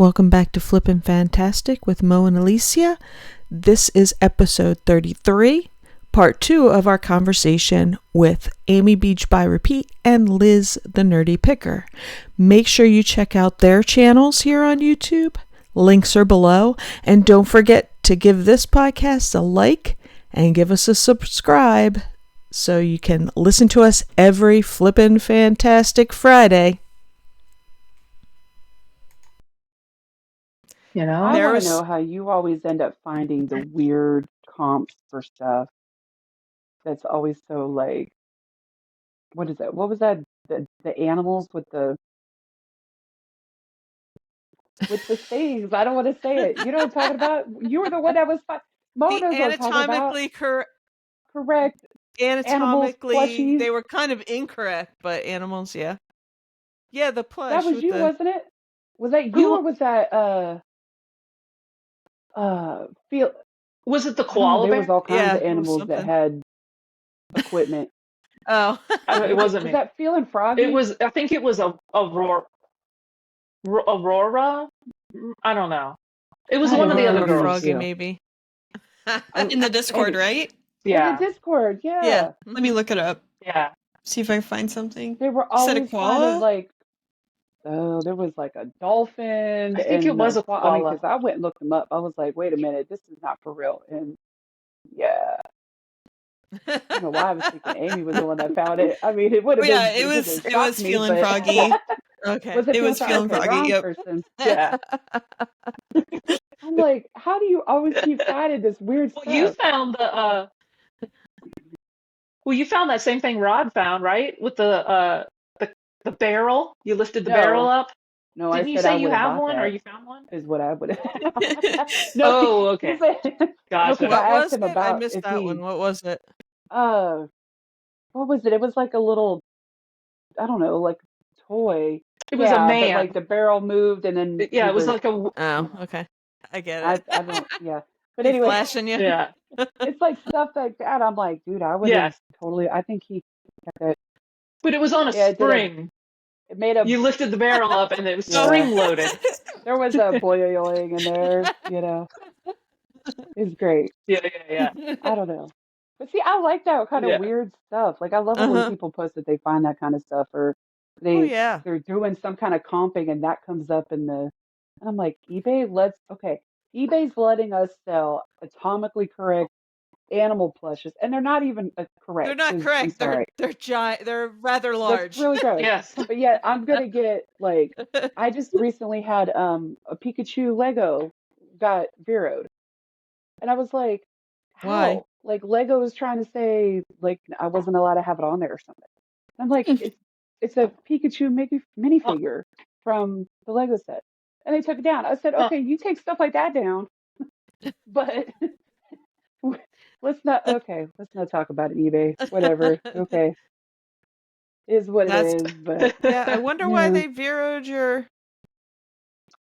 Welcome back to Flippin' Fantastic with Mo and Alicia. This is episode 33, part 2 of our conversation with Amy Beach by Repeat and Liz the Nerdy Picker. Make sure you check out their channels here on YouTube. Links are below. And don't forget to give this podcast a like and give us a subscribe so you can listen to us every Flippin' Fantastic Friday. You know, I want was- to know how you always end up finding the weird comps for stuff that's always so like, what is that? What was that? The animals with the things. I don't want to say it. You know what I'm talking about? You were the one that was Mo The knows what I'm talking about. anatomically Correct. anatomically, they plushies. were kind of incorrect, but animals, yeah. Yeah, the plush That was with you, the... wasn't it? Was that you or was that feel? was it the I don't know. koala There was bear? all kinds Yeah, of it was animals that something. had equipment. Oh. It wasn't Was me. that feeling froggy? It was. I think it was a Aurora. I don't know. It was I one of the don't other know. girls. Froggy, maybe. In the Discord, right? In Yeah, the Discord, yeah. Yeah. Let me look it up. yeah. See if I find something. They were You said a always kind koala? of like, oh, there was like a dolphin I think it and was a I mean, koala. because I went and looked them up. I was like, wait a minute, this is not for real. And yeah, I don't know why I was thinking Amy was the one that found it. I mean, it would have Yeah, been, it was shocked me, feeling but froggy. Okay. was it It feeling was froggy? feeling Okay, froggy, wrong yep. person. Yeah. I'm like, how do you always keep finding this weird Well, you stuff? found the. Well, you found that same thing Rod found, right? With the barrel. You lifted the barrel No, up. no, I Didn't you said I say you would have have bought one or that, you found one? is what I would have. No, Oh, he okay. said, no, because Gotcha. What I asked was him it? I about missed if that one. he, What was it? uh, what was it? It was like a little, I don't know, like toy. It was a Yeah, but man. like the barrel moved and then Yeah, he it was was, like a. Oh, okay. I get it. I don't, yeah. But He anyway, flashing you? Yeah. it's like stuff like that. I'm like, dude, I would have Yes. totally, I think he got that. But it was on a Yeah, spring. it made a, You lifted the barrel up and it was yeah, spring loaded. there was a boiling in there, you know. It's great. Yeah, yeah, I don't know. But see, I like that kind of yeah. weird stuff. Like I love it when Uh-huh. people post that they find that kind of stuff or Oh, yeah. they're doing some kind of comping and that comes up in the and I'm like, eBay's letting us sell atomically correct animal plushes and they're not even They're correct not because I'm correct. sorry. They're giant. They're rather That's large. really gross. Yes. But yet I'm gonna get like I just recently had a Pikachu Lego got zeroed. And I was like, Why? how? Like Lego is trying to say like I wasn't allowed to have it on there or something. I'm like, it's a Pikachu Oh, minifigure from the Lego set. And they took it down. I said, oh. okay, you take stuff like that down, but let's not talk about it, eBay. Whatever. Okay. Is what it That's... is, but Yeah, I wonder why yeah. they zeroed your It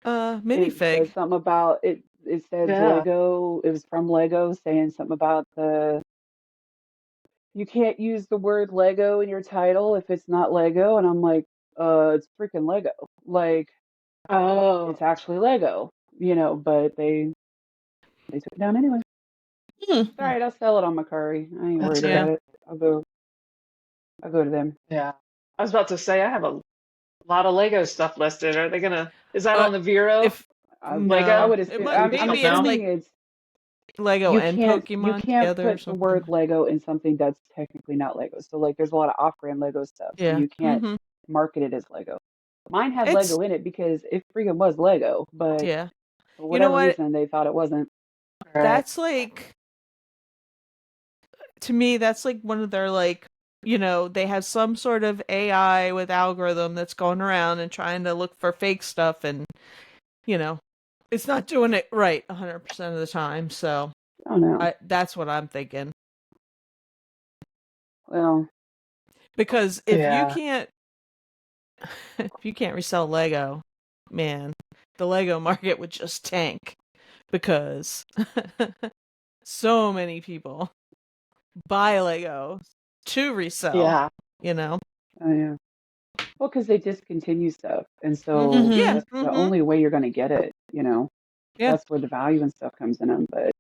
minifig. says something about it. It says Yeah. Lego. It was from Lego saying something about you can't use the word Lego in your title if it's not Lego. And I'm like, it's freaking Lego. Like Oh. it's actually Lego, but they took it down anyway. Hmm. All right, I'll sell it on Macari. I ain't That's worried Yeah. about it. I'll go to them. Yeah. I was about to say I have a lot of Lego stuff listed. Are they gonna? Is that on the Vero? If I Lego? would it assume might, I'm maybe it's No. like assuming it's Lego and you Pokemon can't together or put the word something. Lego in something that's technically not Lego. So like there's a lot of off-brand Lego stuff. So Yeah. you can't Mm-hmm. market it as Lego. Mine had It's... Lego in it because it freaking was Lego, but Yeah. for You know whatever what? reason they thought it wasn't. All right. That's like... To me, that's like one of their like... they have some sort of AI with algorithm that's going around and trying to look for fake stuff and, it's not doing it right 100% of the time. So I don't know. that's what I'm thinking. Well, Because Yeah. if you can't resell Lego, man, the Lego market would just tank because so many people buy Lego to resell, Yeah. oh yeah. Well, because they discontinue stuff, and so Mhm. Yeah. that's the Mm-hmm. only way you're going to get it. Yeah. That's where the value and stuff comes in them. But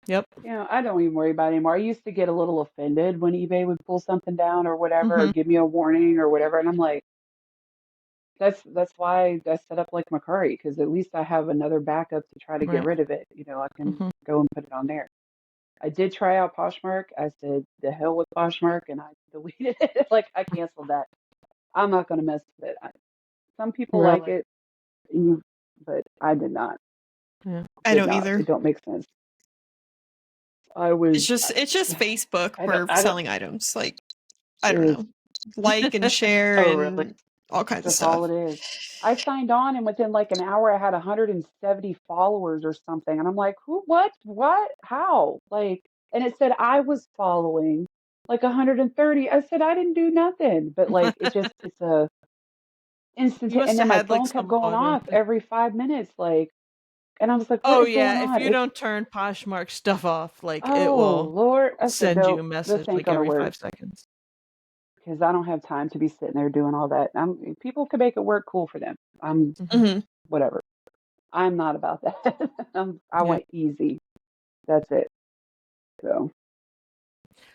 Yep. I don't even worry about it anymore. I used to get a little offended when eBay would pull something down or whatever, or Mm-hmm. give me a warning or whatever, and I'm like, that's why I set up like Macari, because at least I have another backup to try to get Right. rid of it. I can Mm-hmm. go and put it on there. I did try out Poshmark. I said the hell with Poshmark, and I deleted it. Like I canceled that. I'm not going to mess with it. Some people like Really? it, but I did not. Yeah. I Did don't not. either. It don't make sense. I was. It's just Facebook I don't. for I don't. selling items. Like, I It don't is. know. Like and share Oh, really? and all kinds of That's all stuff. it is. I signed on, and within like an hour, I had 170 followers or something, and I'm like, who? What? How? Like, and it said I was following like 130. I said I didn't do nothing, but like it's a instant. You must And then have my had like phone kept some going auto off thing. every 5 minutes, like, and I was like, what Oh is going yeah, if on? you don't turn Poshmark stuff off, like it Oh will Lord. I said, send you a nope, this message ain't like gonna every work, 5 seconds. because I don't have time to be sitting there doing all that. People can make it work, cool for them. I'm Mm-hmm. Hmm. whatever. I'm not about that. I Yeah. want easy. That's it. So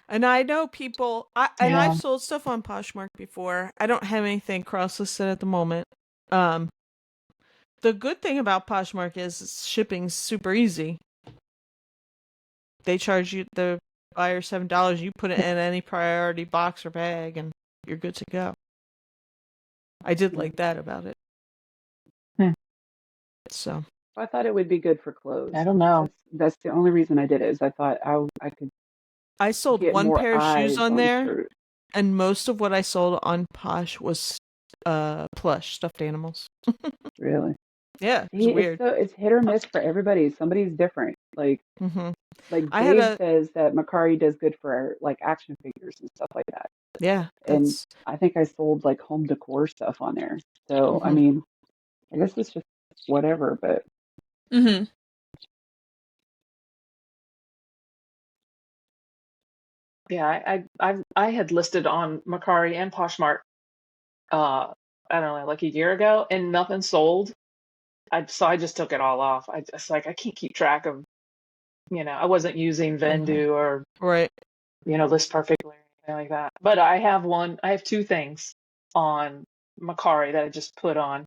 And I know people, and I've Yeah. sold stuff on Poshmark before. I don't have anything cross-listed at the moment. Um, the good thing about Poshmark is shipping's super easy. They charge you the buyer $7. You put it in any priority box or bag, and you're good to go. I did like that about it. Hmm. So I thought it would be good for clothes. I don't know. That's the only reason I did it, is I thought I could I sold get one more pair of shoes eyes on on there, shirt. and most of what I sold on Posh was plush stuffed animals. Really. Yeah, it was See, weird. it's hit or miss for everybody. Somebody's different. Hmm. Like I had Dave a says that Macari does good for like action figures and stuff like that. yeah. And That's I think I sold like home decor stuff on there. So I mhm. mean, I guess it's just whatever, but Hmm. Yeah, I had listed on Macari and Poshmark, I don't know, like a year ago, and nothing sold. I just took it all off. I just like I can't keep track of, I wasn't using Mhm. Vendu or Right. List Perfectly or anything like that. But I have two things on Macari that I just put on.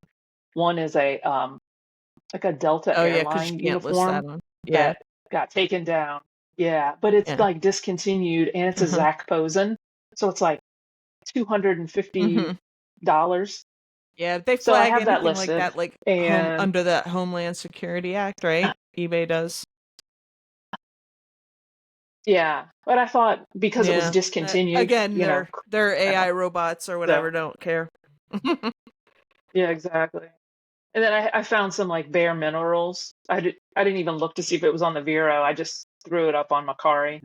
One is a like a Delta Oh yeah, because you airline can't list that uniform on. Yeah. that got taken down. Yeah, but it's Yeah. like discontinued, and it's a Uh-huh. Zach Posen, so it's like $250. Hmm. Yeah, they So I flag have that anything like listed, that, like home and under that Homeland Security Act, right? eBay does. yeah, but I thought because it was Yeah. discontinued, Again, they're AI crap. robots or So whatever don't care. yeah, exactly. And then I found some like bare minerals. I didn't even look to see if it was on the Vero. I just threw it up on Macari.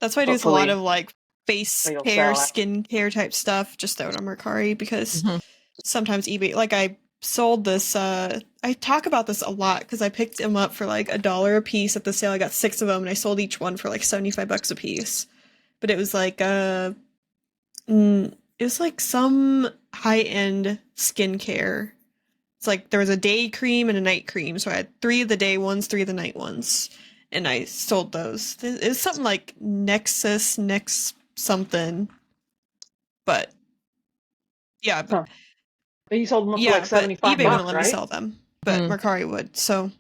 That's why I do a lot Hopefully of like face it'll care, sell out. skin care type stuff. Just throw it on Mercari because Mhm. sometimes eBay, like I sold this. I talk about this a lot because I picked them up for like $1 a piece at the sale. I got 6 of them and I sold each one for like $75 a piece. But it was like it was like some high end skincare. It's like there was a day cream and a night cream. So I had 3 of the day ones, 3 of the night ones. And I sold those. It's something like Next something. But yeah, Huh. And you sold them for like yeah, but 75 eBay wouldn't bucks, let me right? sell them. But Mm. Mercari would. So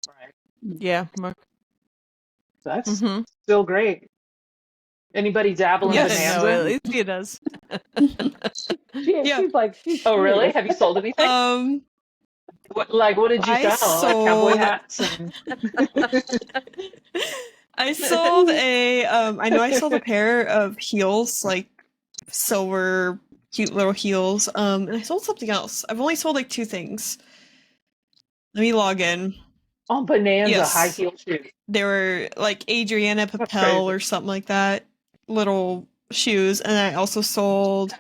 Right. Yeah. That's Mm-hmm. still great. Anybody dabble in Yeah. No, at Bonanza? least he does. yeah. she's Oh, really? serious. Have you sold anything? Um What did you I sell? Like cowboy sold hats and I sold a I know I sold a pair of heels, like silver cute little heels. And I sold something else. I've only sold like 2 things. Let me log in. on Bonanza high Yes. heel shoes. They were like Adriana That's Papel crazy. or something like that. Little shoes. And I also sold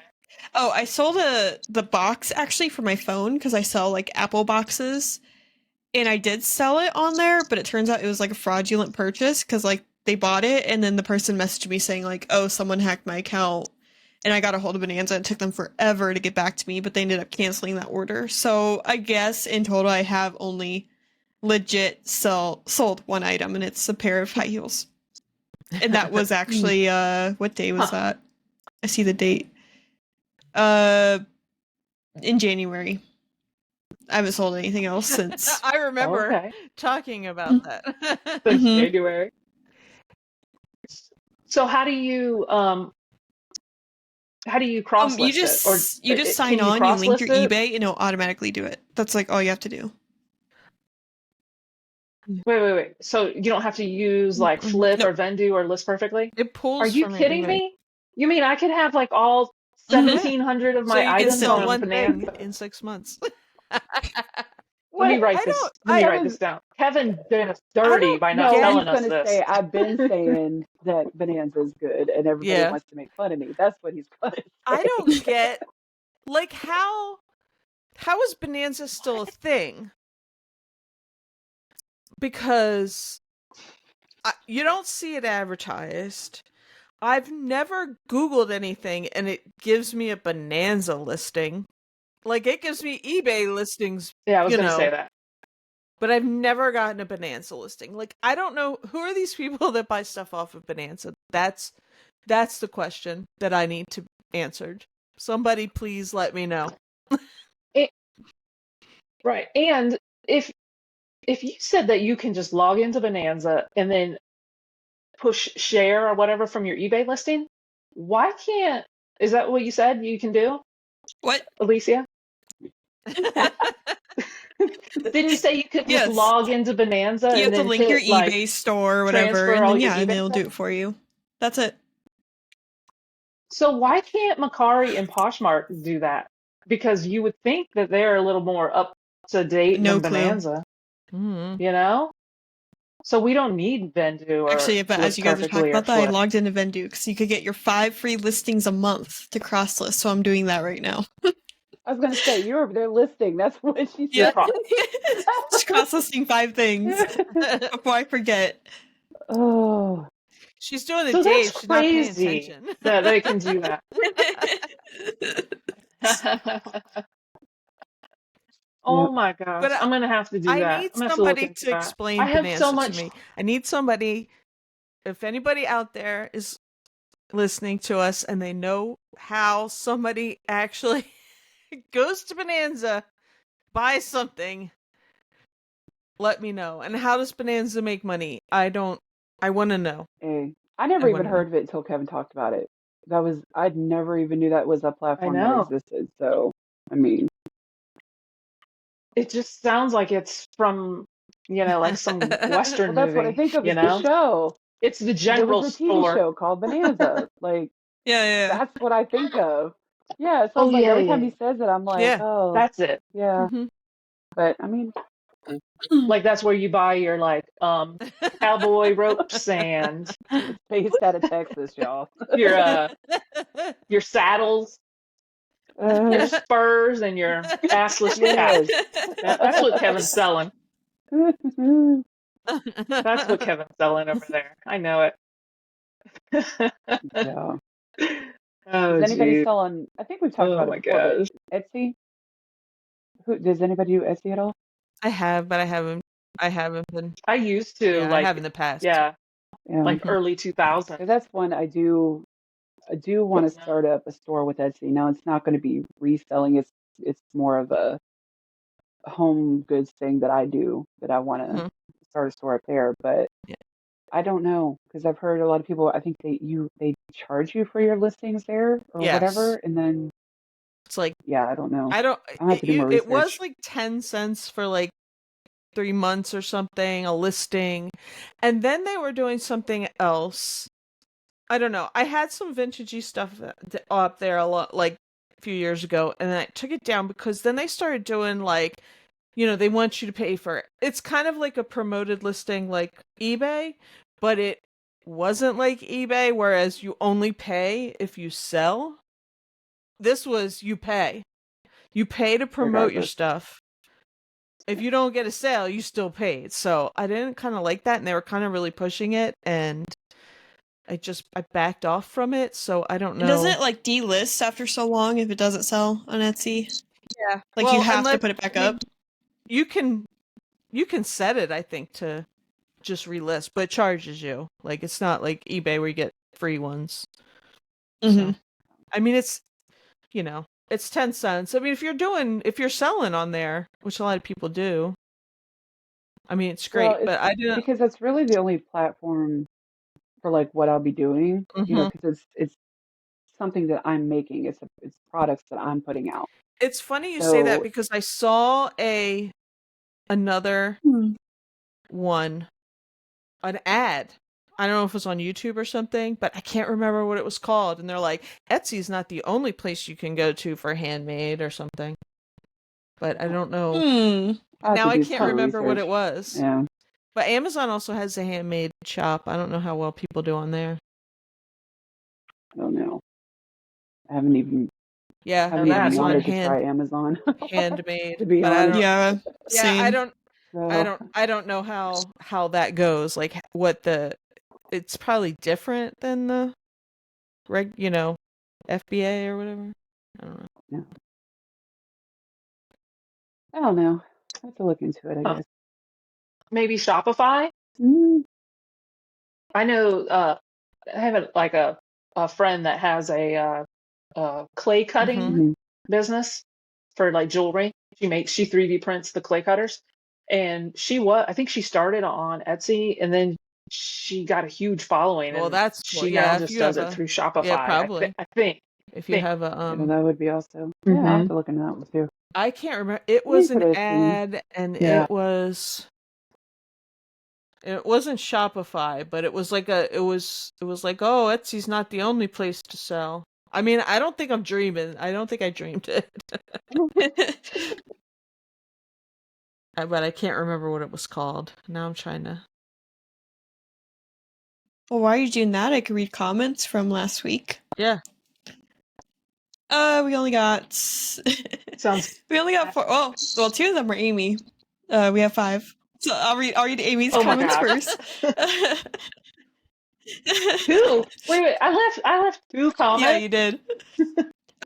I sold the box actually for my phone because I sell like Apple boxes. And I did sell it on there, but it turns out it was like a fraudulent purchase because like they bought it and then the person messaged me saying like, "Oh, someone hacked my account." and I got a hold of Bonanza. It took them forever to get back to me, but they ended up canceling that order. So I guess in total I have only legit sold one item, and it's a pair of high heels. And that was actually what day was that? I see the date. In January. I haven't sold anything else since. I remember talking about that. Since January. So how do you cross list it? Or you just sign on, you link your eBay, and it'll automatically do it. That's like all you have to do. Wait. So you don't have to use like Flip or Vendu or List Perfectly? It pulls. Are you kidding me? You mean I could have like all 1,700 of my items sell on one Bonanza thing in 6 months? Let me write this down. Kevin did us dirty by not telling us this. I've been saying that Bonanza's good and everybody wants to make fun of me. That's what he's going to say. I don't get, like, how is Bonanza still a thing? Because you don't see it advertised. I've never Googled anything and it gives me a Bonanza listing. Like, it gives me eBay listings. Yeah, I was going to say that. But I've never gotten a Bonanza listing. Like, I don't know, who are these people that buy stuff off of Bonanza? That's the question that I need to answered. Somebody please let me know. Right. And if you said that you can just log into Bonanza and then push share or whatever from your eBay listing, why can't, is that what you said you can do? What? Alicia? Didn't you say you could just log into Bonanza you and have to link your eBay store or whatever, and then and it'll do it for you. That's it. So why can't Mercari and Poshmark do that? Because you would think that they're a little more up to date than Bonanza. Mm-hmm. You know? So we don't need Vendu or actually, but as you guys are talking about that, I logged into Vendu because you could get your 5 free listings a month to cross list. So I'm doing that right now. I was going to say, you're over there listing. That's what she said. Yeah. Just cross listing 5 things before I forget. Oh. She's doing the Dave. She's not paying attention. That they can do that. Oh my gosh. But I'm going to have to do that. I need somebody to explain Bonanza to me. I need somebody, if anybody out there is listening to us and they know how somebody actually goes to Bonanza, buys something, let me know. And how does Bonanza make money? I want to know. Hey, I never even heard of it until Kevin talked about it. I'd never even knew that was a platform that existed. So, I mean, it just sounds like it's from, like some Western well, that's movie. What I think of is the show. It's the general store. There was a TV show called Bonanza. Like, yeah. That's what I think of. Yeah, it sounds like every time he says it, I'm like, oh. That's it. Yeah. Mm-hmm. But, I mean. Like, that's where you buy your, like, cowboy rope sand. It's based out of Texas, y'all. Your saddles. Your spurs and your assless cat. That's what Kevin's selling. That's what Kevin's selling over there. I know it. Yeah. Does anybody sell on? I think we've talked about it before. Etsy. Does anybody do Etsy at all? I have, but I haven't been. I used to. Yeah, I have in the past. Yeah. Like early 2000s. So that's one I do want to start up a store with Etsy. Now it's not going to be reselling. It's more of a home goods thing that I do that I want to start a store up there. But I don't know because I've heard a lot of people. I think they charge you for your listings there or whatever, and then it's like I don't know. I'll have to do more research. It was like 10 cents for like 3 months or something, a listing, and then they were doing something else. I don't know. I had some vintagey stuff up there a lot, like a few years ago, and then I took it down because then they started doing like, they want you to pay for it. It's kind of like a promoted listing like eBay, but it wasn't like eBay, whereas you only pay if you sell. This was you pay. You pay to promote your stuff. If you don't get a sale, you still paid. So I didn't kind of like that, and they were kind of really pushing it, and I backed off from it, so I don't know. Doesn't it like delist after so long if it doesn't sell on Etsy? Yeah. Like you have to put it back up. You can set it, I think, to just relist, but it charges you. Like it's not like eBay where you get free ones. Mm-hmm. So, I mean, it's it's 10 cents. I mean, if you're selling on there, which a lot of people do, I mean, it's great. Well, But I do because that's really the only platform for like what I'll be doing, because it's something that I'm making. It's products that I'm putting out. It's funny you say that So because I saw another one, an ad. I don't know if it was on YouTube or something, but I can't remember what it was called. And they're like, Etsy's not the only place you can go to for handmade or something. But I don't know. Now I can't remember what it was. Yeah. But Amazon also has a handmade shop. I don't know how well people do on there. I don't know. I haven't even Yeah, Amazon wanted to try Amazon. handmade. To be but honest. Same. I don't know how that goes. Like what it's probably different than the FBA or whatever. I don't know. Yeah. I don't know. I have to look into it, I guess. Maybe Shopify. I know. I have a friend that has a clay cutting business for like jewelry. She 3D prints the clay cutters, and I think she started on Etsy, and then she got a huge following. Well, and that's she now just does it through Shopify. Yeah, probably. I think if you have a that would be also. Yeah, I'll have to look into that one too. I can't remember. It was an ad, and it wasn't Shopify, but it was like it was like, oh, Etsy's not the only place to sell. I mean, I don't think I'm dreaming. I don't think I dreamed it. But I can't remember what it was called. Now I'm trying to. Well, while you're doing that, I could read comments from last week. Yeah. We only got we only got 4. Oh, well, 2 of them were Amy. We have 5. So I'll read Amy's comments first. 2. Wait, I left 2 comments. Yeah, you did.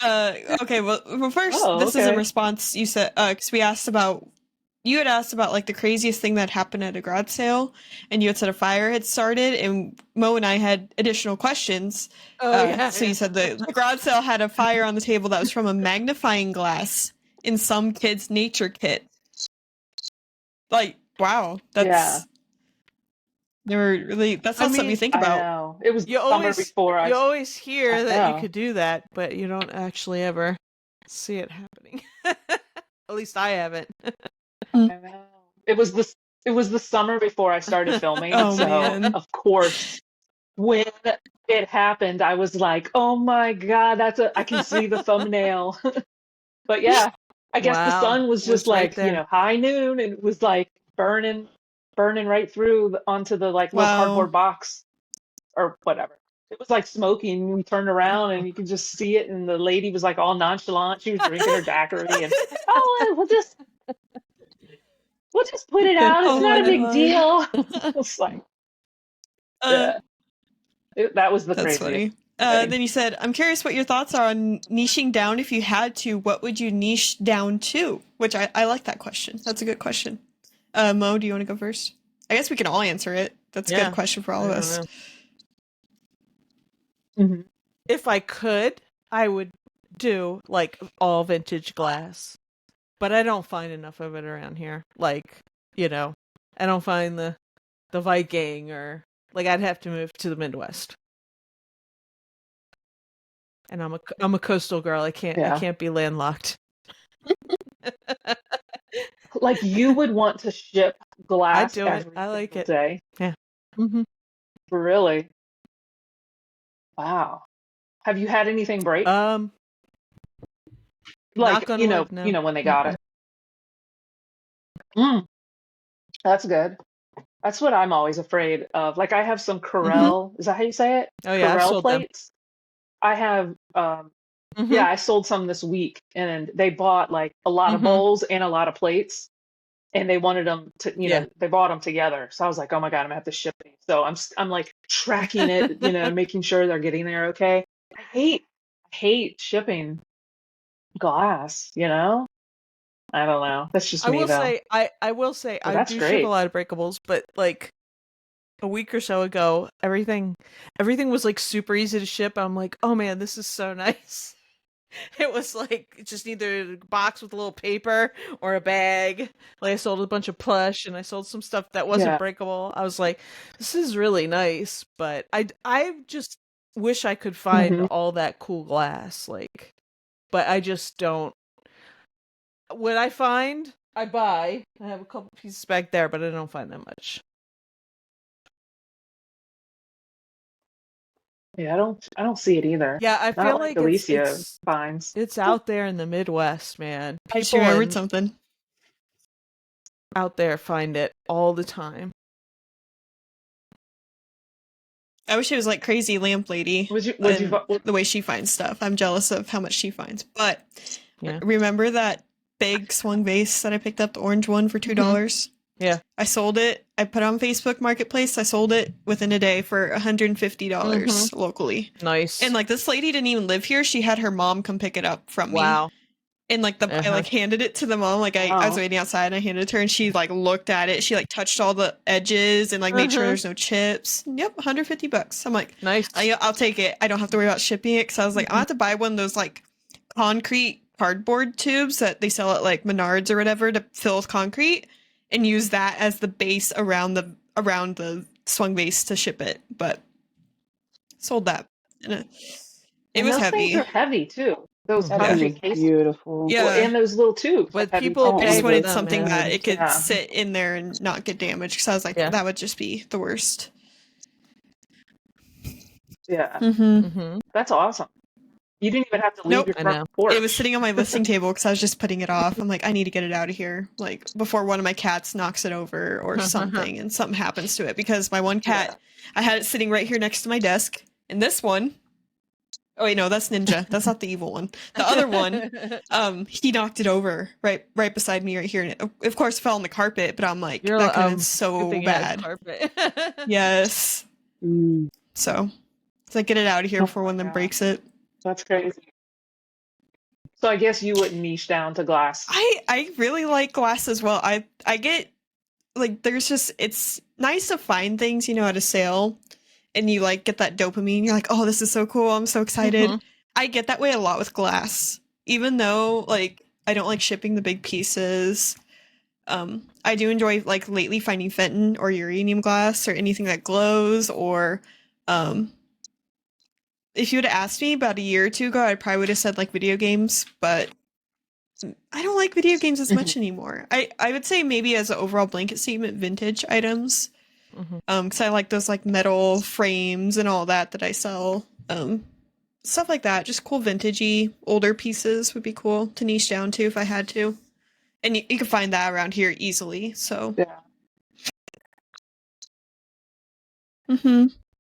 Okay, well first, this is a response you said, because you had asked about like the craziest thing that happened at a garage sale, and you had said a fire had started, and Mo and I had additional questions. So you said the garage sale had a fire on the table that was from a magnifying glass in some kid's nature kit. Like, wow, that's that's not something you think about. I know. It was summer before. You always hear that you could do that, but you don't actually ever see it happening. At least I haven't. I know. It was the summer before I started filming. Man. Of course, when it happened, I was like, "Oh my god, I can see the thumbnail." But yeah, I guess the sun was just like, high noon, and it was like burning right through onto the like little cardboard box or whatever. It was like smoking. We turned around and you could just see it, and the lady was like all nonchalant. She was drinking her daiquiri, and we'll just put it out. It's not a big deal. It's like, that was the That's craziest. Funny. Then you said, I'm curious what your thoughts are on niching down. If you had to, what would you niche down to? Which I like that question. That's a good question. Mo, do you want to go first? I guess we can all answer it. That's a good question for all of us. Mm-hmm. If I could, I would do like all vintage glass. But I don't find enough of it around here. Like, I don't find the Viking, or like I'd have to move to the Midwest. And I'm a coastal girl. I can't be landlocked. Like you would want to ship glass. I do it. I like it. Day. Yeah. Mm-hmm. Really? Wow. Have you had anything break? Like wood, no. When they got it. That's good. That's what I'm always afraid of. Like I have some Corel. Is that how you say it? Oh yeah, Corel plates. Them. I have. I sold some this week, and they bought like a lot of bowls and a lot of plates. and they wanted them to, Yeah. they bought them together. So I was like, oh my God, I'm gonna have to ship these. So I'm like tracking it, making sure they're getting there okay. I hate shipping glass, I don't know. That's just I me will though. say, I will say, But I that's do ship a great. lot of breakables, but like a week or so ago, everything was like super easy to ship. I'm like, oh man, this is so nice. It was like just either a box with a little paper or a bag. Like I sold a bunch of plush and I sold some stuff that wasn't Yeah. breakable. I was like, this is really nice, but I just wish I could find Hmm. all that cool glass, like, but I just don't. What I find, I buy. I have a couple pieces back there, but I don't find that much. Yeah, I don't see it either. Yeah, I Not feel like like Alicia finds. it's out there in the Midwest, man. Thought you People remembered something. out there find it all the time. I wish it was like Crazy Lamp Lady Would you and the way she finds stuff. I'm jealous of how much she finds. But Yeah. remember that big swung vase that I picked up, the orange one for $2? Yeah. I sold it. I put it on Facebook Marketplace. I sold it within a day for $150 locally. Nice. And like this lady didn't even live here. She had her mom come pick it up from me. Wow. And like I like handed it to the mom. Like I was Wow. waiting outside and I handed it to her and she like looked at it. She like touched all the edges and like made sure there's no chips. Yep, $150. I'm like, Nice. I'll take it. I don't have to worry about shipping it because I was like, I'll have to buy one of those like concrete cardboard tubes that they sell at like Menards or whatever to fill with concrete and use that as the base around the swung base to ship it. But sold that. And it And was those heavy. things are heavy too. Those That Yeah. thing concrete is cases. beautiful. Yeah. Well, and those little tubes. But are heavy people too. I just pay for wanted them, something man. that it could Yeah. sit in there and not get damaged because I was like, Yeah. that would just be the worst. Yeah. Mm-hmm. That's awesome. You didn't even have to leave Nope. your I front know. porch. It was sitting on my listing table because I was just putting it off. I'm like, I need to get it out of here, like before one of my cats knocks it over or something, and something happens to it. Because my one cat, I had it sitting right here next to my desk, and this one, oh wait, no, that's Ninja. That's not the evil one. The other one, he knocked it over right beside me right here, and it, of course, fell on the carpet. But I'm like, that could have been good so thing you had bad. carpet. Yes. Mm. So it's like, get it out of here Oh before my one of them God. breaks it. That's crazy. So I guess you wouldn't niche down to glass. I really like glass as well. I get like there's just it's nice to find things at a sale, and you like get that dopamine. You're like, oh, this is so cool. I'm so excited. I get that way a lot with glass, even though like I don't like shipping the big pieces. I do enjoy like lately finding Fenton or uranium glass or anything that glows or if you would have asked me about a year or two ago, I probably would have said like video games, but I don't like video games as much anymore. I would say maybe as an overall blanket statement, vintage items. Because I like those like metal frames and all that I sell. Stuff like that. Just cool vintagey older pieces would be cool to niche down to if I had to. And you can find that around here easily. So Yeah.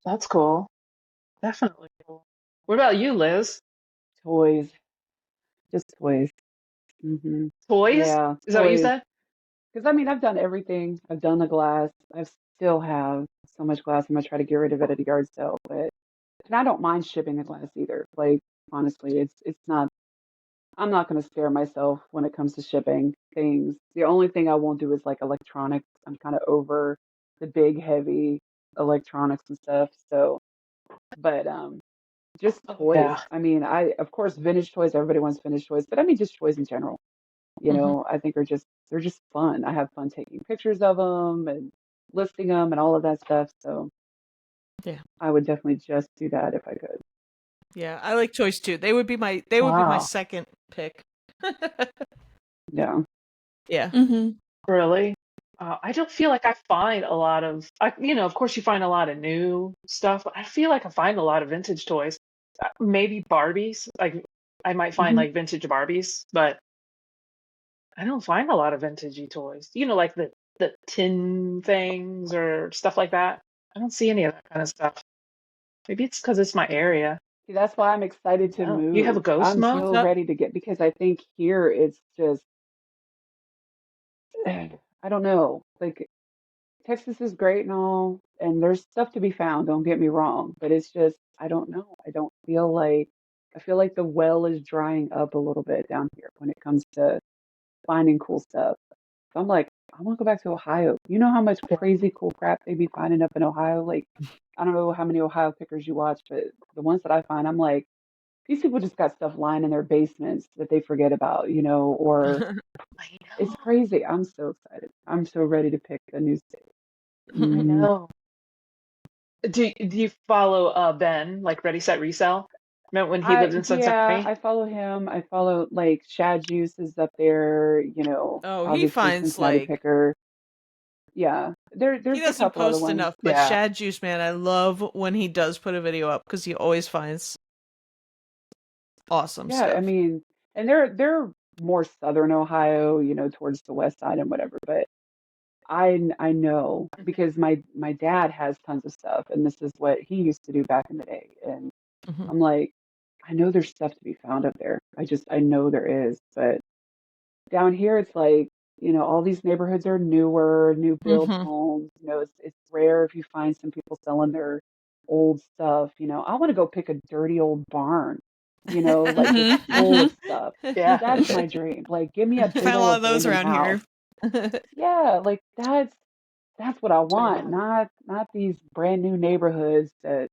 That's cool. Definitely cool. What about you, Liz? Toys. Just toys. Mm-hmm. Toys? Yeah, Is that what you toys. said? Because I mean, I've done everything. I've done the glass. I still have so much glass. I'm gonna try to get rid of it at a yard sale. And I don't mind shipping the glass either. Like honestly, it's not. I'm not gonna spare myself when it comes to shipping things. The only thing I won't do is like electronics. I'm kind of over the big, heavy electronics and stuff. So, but just toys. Yeah. I mean, I of course vintage toys. Everybody wants vintage toys, but I mean just toys in general. I think they're just fun. I have fun taking pictures of them and listing them and all of that stuff. So Yeah. I would definitely just do that if I could. Yeah, I like toys too. They would be my Wow. second pick. Yeah. Yeah. Really? I don't feel like I find a lot of, of course you find a lot of new stuff, but I feel like I find a lot of vintage toys. Maybe Barbies. Like I might find like vintage Barbies, but I don't find a lot of vintagey toys. Like the tin things or stuff like that. I don't see any of that kind of stuff. Maybe it's because it's my area. See, that's why I'm excited to Oh, you have a move. ghost I'm mode? so ready to get because I think here it's just I don't know. Like Texas is great and all, and there's stuff to be found, don't get me wrong, but it's just I don't know. I feel like the well is drying up a little bit down here when it comes to finding cool stuff. So I'm like, I want to go back to Ohio. You know how much crazy cool crap they be finding up in Ohio? Like, I don't know how many Ohio pickers you watch, but the ones that I find, I'm like, these people just got stuff lying in their basements that they forget about, or I it's know. crazy. I'm so excited. I'm so ready to pick a new state. I Mm, know. Do you follow Ben, like Ready Set Resell? Remember when he lived in Sun yeah, Sunny? I follow him. I follow like Shad Juice is up there, Oh, he obviously finds Cincinnati like Picker. Yeah, he there's a doesn't couple other post ones. enough, but Yeah. Shad Juice, man, I love when he does put a video up because he always finds awesome Yeah, I stuff. mean, and they're more southern Ohio, towards the west side and whatever. But I know because my dad has tons of stuff, and this is what he used to do back in the day. And Hmm. I'm like, I know there's stuff to be found up there. I know there is, but down here it's like, all these neighborhoods are newer, new build Hmm. homes. It's rare if you find some people selling their old stuff. I want to go pick a dirty old barn, like just Mm-hmm. full of Mm-hmm. stuff. Yeah. That's my dream. Like, give me a You big find a old lot of those abandoned around house. here. Yeah, like that's what I I want. know. Not these brand new neighborhoods that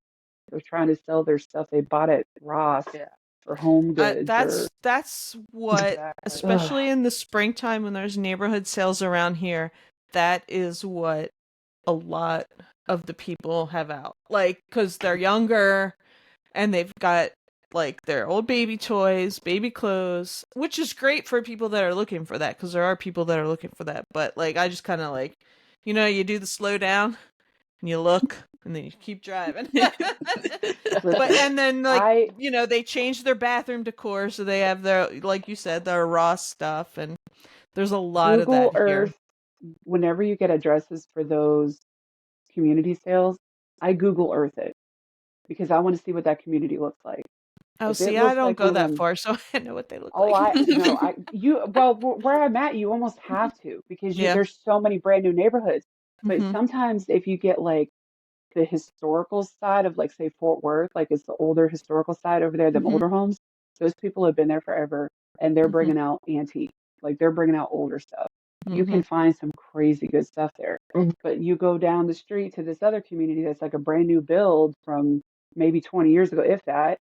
they're trying to sell their stuff they bought at Ross Yeah. or Home Goods or That's what, Exactly. ugh, especially in the springtime when there's neighborhood sales around here, that is what a lot of the people have out. Like, because they're younger and they've got like their old baby toys, baby clothes, which is great for people that are looking for that because there are people that are looking for that. But like, I just kind of like, you do the slow down and you look and then you keep driving. But listen. and then like, I they change their bathroom decor so they have their, like you said, their Ross stuff, and there's a lot of Google that here. Earth whenever you get addresses for those community sales, I Google Earth it because I want to see what that community looks like. Oh, If it see, I looks don't like go one of that them, far, so I know what they look oh, like. I no, I you well where I'm at, you almost have to because Yeah. there's so many brand new neighborhoods. But Mhm. sometimes if you get like the historical side of like say Fort Worth, like it's the older historical side over there, them Mhm. older homes, those people have been there forever and they're Mhm. bringing out antique, like they're bringing out older stuff. You Mhm. can find some crazy good stuff there. Mhm. But you go down the street to this other community that's like a brand new build from maybe 20 years ago, if that,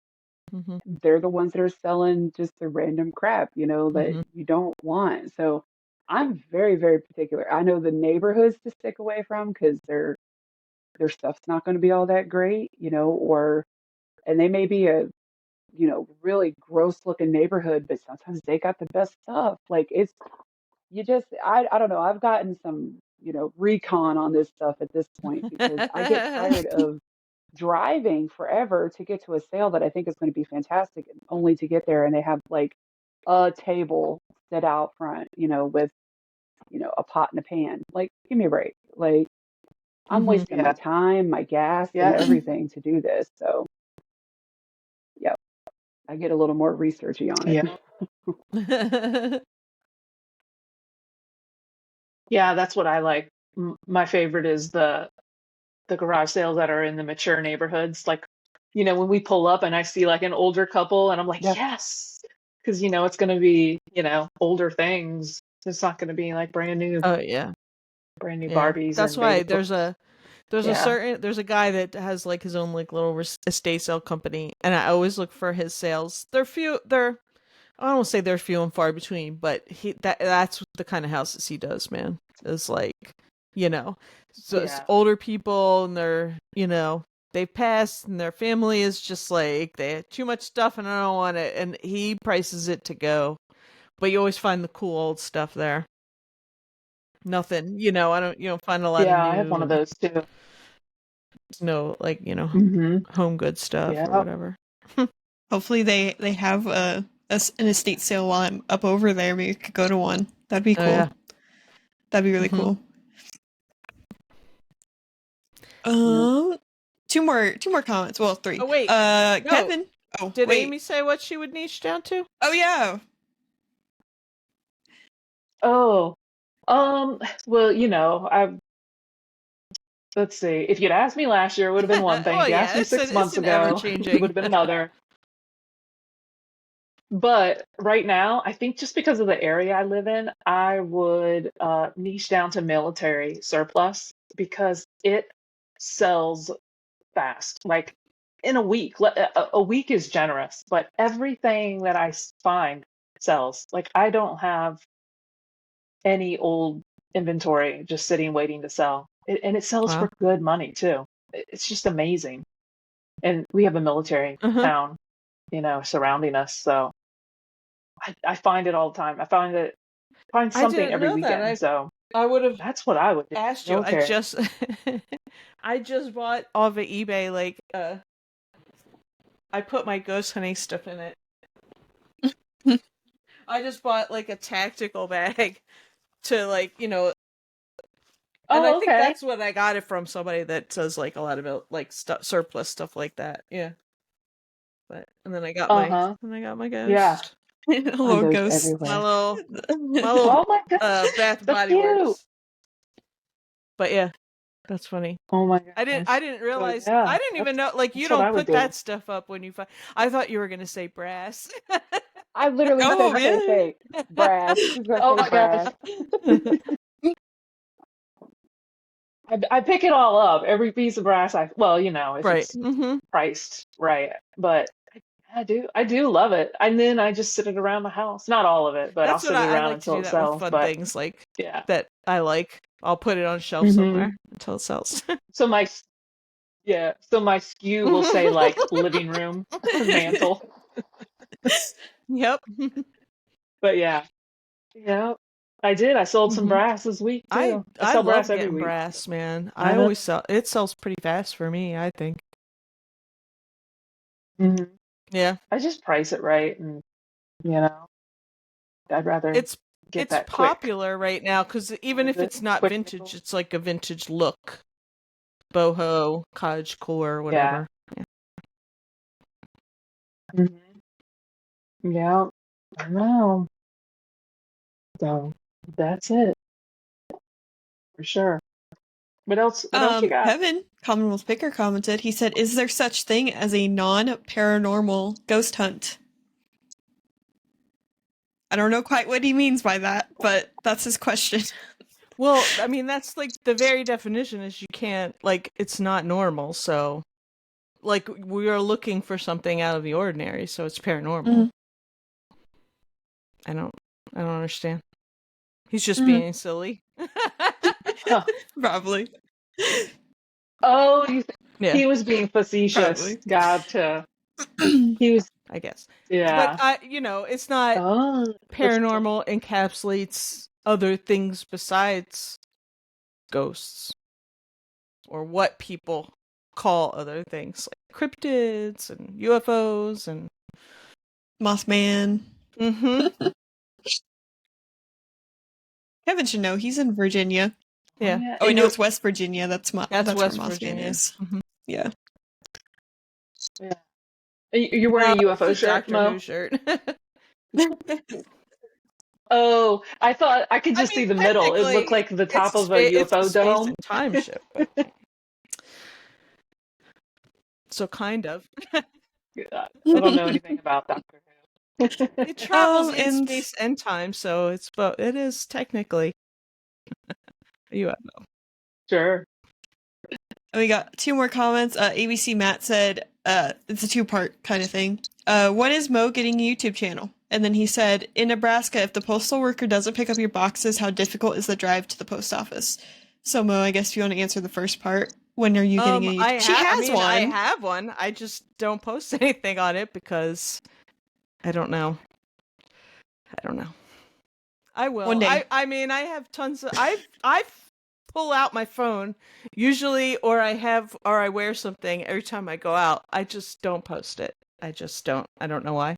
Mhm. they're the ones that are selling just the random crap, that Mhm. you don't want. So I'm very, very particular. I know the neighborhoods to stick away from because their stuff's not going to be all that great, and they may be a, really gross looking neighborhood, but sometimes they got the best stuff. Like I don't know. I've gotten some, recon on this stuff at this point because I get tired of driving forever to get to a sale that I think is going to be fantastic, only to get there and they have like a table set out front, with, a pot and a pan. Like, give me a break. Like, I'm Mhm. wasting my Yeah. time, my gas, and Yeah. everything to do this. So, yeah, I get a little more researchy on it. Yeah. Yeah, that's what I like. My favorite is the garage sales that are in the mature neighborhoods. Like, when we pull up and I see like an older couple and I'm like, Yeah, yes, because it's going to be, older things. It's not going to be like Oh yeah. brand new Yeah. Barbies That's and baby why clothes. Yeah. there's a guy that has like his own like little estate sale company, and I always look for his sales. They're I don't want to say they're few and far between, but that's the kind of houses he does, man. Is like, you know, so it's Yeah. older people and they've passed and their family is just like they have too much stuff and I don't want it, and he prices it to go. But you always find the cool old stuff there. Nothing, I don't you don't find a lot of Yeah, I have one new of those too. no like, Hmm. home good stuff or Yeah. whatever. Hopefully they have an estate sale while I'm up over there. Maybe we could go to one. That'd be Oh cool. yeah. That'd be really Hmm. cool. yeah. Um, two more comments. Well, three. Oh wait. No. Kevin. Oh, Did wait. Amy say what she would niche down to? Oh yeah. Oh. Well, let's see. If you'd asked me last year, it would have been one thing. Well, If you asked yeah, me it's 6 months an ever ago, it would changing. have been another. But right now, I think just because of the area I live in, I would niche down to military surplus because it sells fast. Like in a week, a week is generous, but everything that find sells. Like I don't have any old inventory just sitting waiting to sell. And it sells Wow. for good money too. It's just amazing. And we have a military Uh-huh. town, surrounding us. So I find it all the time. Find I something didn't every know that. weekend. So I would have that's what I would do. asked you. Military. I just bought off of eBay I put my ghost honey stuff in it. I just bought like a tactical bag to and I Oh, think okay. that's what I got it from, somebody that does like a lot of surplus stuff like that. Yeah. And then I got Uh-huh. my Yeah. ghost. Find Hello, those ghost. My everywhere. little Oh my gosh. Bath and So Body cute. Works. But yeah, that's funny. Oh my I gosh. didn't So realize. yeah, I didn't even know. Like, you that's what I don't would put do. that stuff up when you find. I thought you were gonna say brass. I literally Oh, said the same really? thing. Brass. She's gonna Oh say my gosh. brass. I pick it all up. Every piece of brass if Right. it's Mm-hmm. priced right. But I do love it. And then I just sit it around the house. Not all of it, but I'll That's what sit it I around like to until do. it That with sells. fun But things like yeah. that. I like. I'll put it on a shelf hmm somewhere until it sells. So my SKU will say like living room mantle. Yep. But yeah. Yeah. I did. I sold some hmm brass this week too. I I sell brass love every getting week. brass, man. I I know. always sell. It sells pretty fast for me, I think. hmm Yeah. I just price it right, and you know, I'd rather It's get that quick popular right now because even if visit, it's not quick vintage, nickel. it's like a vintage look. Boho, cottagecore, Yeah. whatever. Yeah. hmm Yeah. I know. So that's it for sure. What else? What else you got? Kevin, Commonwealth Picker, commented. He said, "Is there such thing as a non-paranormal ghost hunt?" I don't know quite what he means by that, but that's his question. Well, I mean, that's like the very definition is you can't, like, it's not normal. So, like, we are looking for something out of the ordinary, so it's paranormal. Mm. I don't, I don't understand. He's just Mm. being silly. Huh. Probably. Oh, Yeah, he was being facetious. Probably. Gotcha. He was. I guess. But Yeah. it's not Oh, that's funny. paranormal encapsulates other things besides ghosts or what people call other things like cryptids and UFOs and Mothman. mm-hmm. Kevin should know. He's in Virginia. Yeah. Yeah. Oh, I And know it's West Virginia. That's That's where West Mothman Virginia. is. Mm-hmm. Yeah. yeah. You're wearing a It's a UFO shirt, Doctor Who Mo? shirt. Oh, I thought I could I just mean, see the middle. It looked technically, like the top of a it's a UFO space dome. and time ship, but so kind of. Yeah, I don't know anything about Doctor Who. It travels in and space and time, so it is technically a UFO. Sure. we got 2 more comments. ABC Matt said, it's a 2-part kind of thing. When is Mo getting a YouTube channel? And then he said, in Nebraska, if the postal worker doesn't pick up your boxes, how difficult is the drive to the post office? So Mo, I guess if you want to answer the first part, when are you getting a YouTube? She has one. I have one. I just don't post anything on it because I don't know. I will. One day. I mean, I have tons of. I pull out my phone usually, or I wear something every time I go out. I just don't post it. I just don't. I don't know why.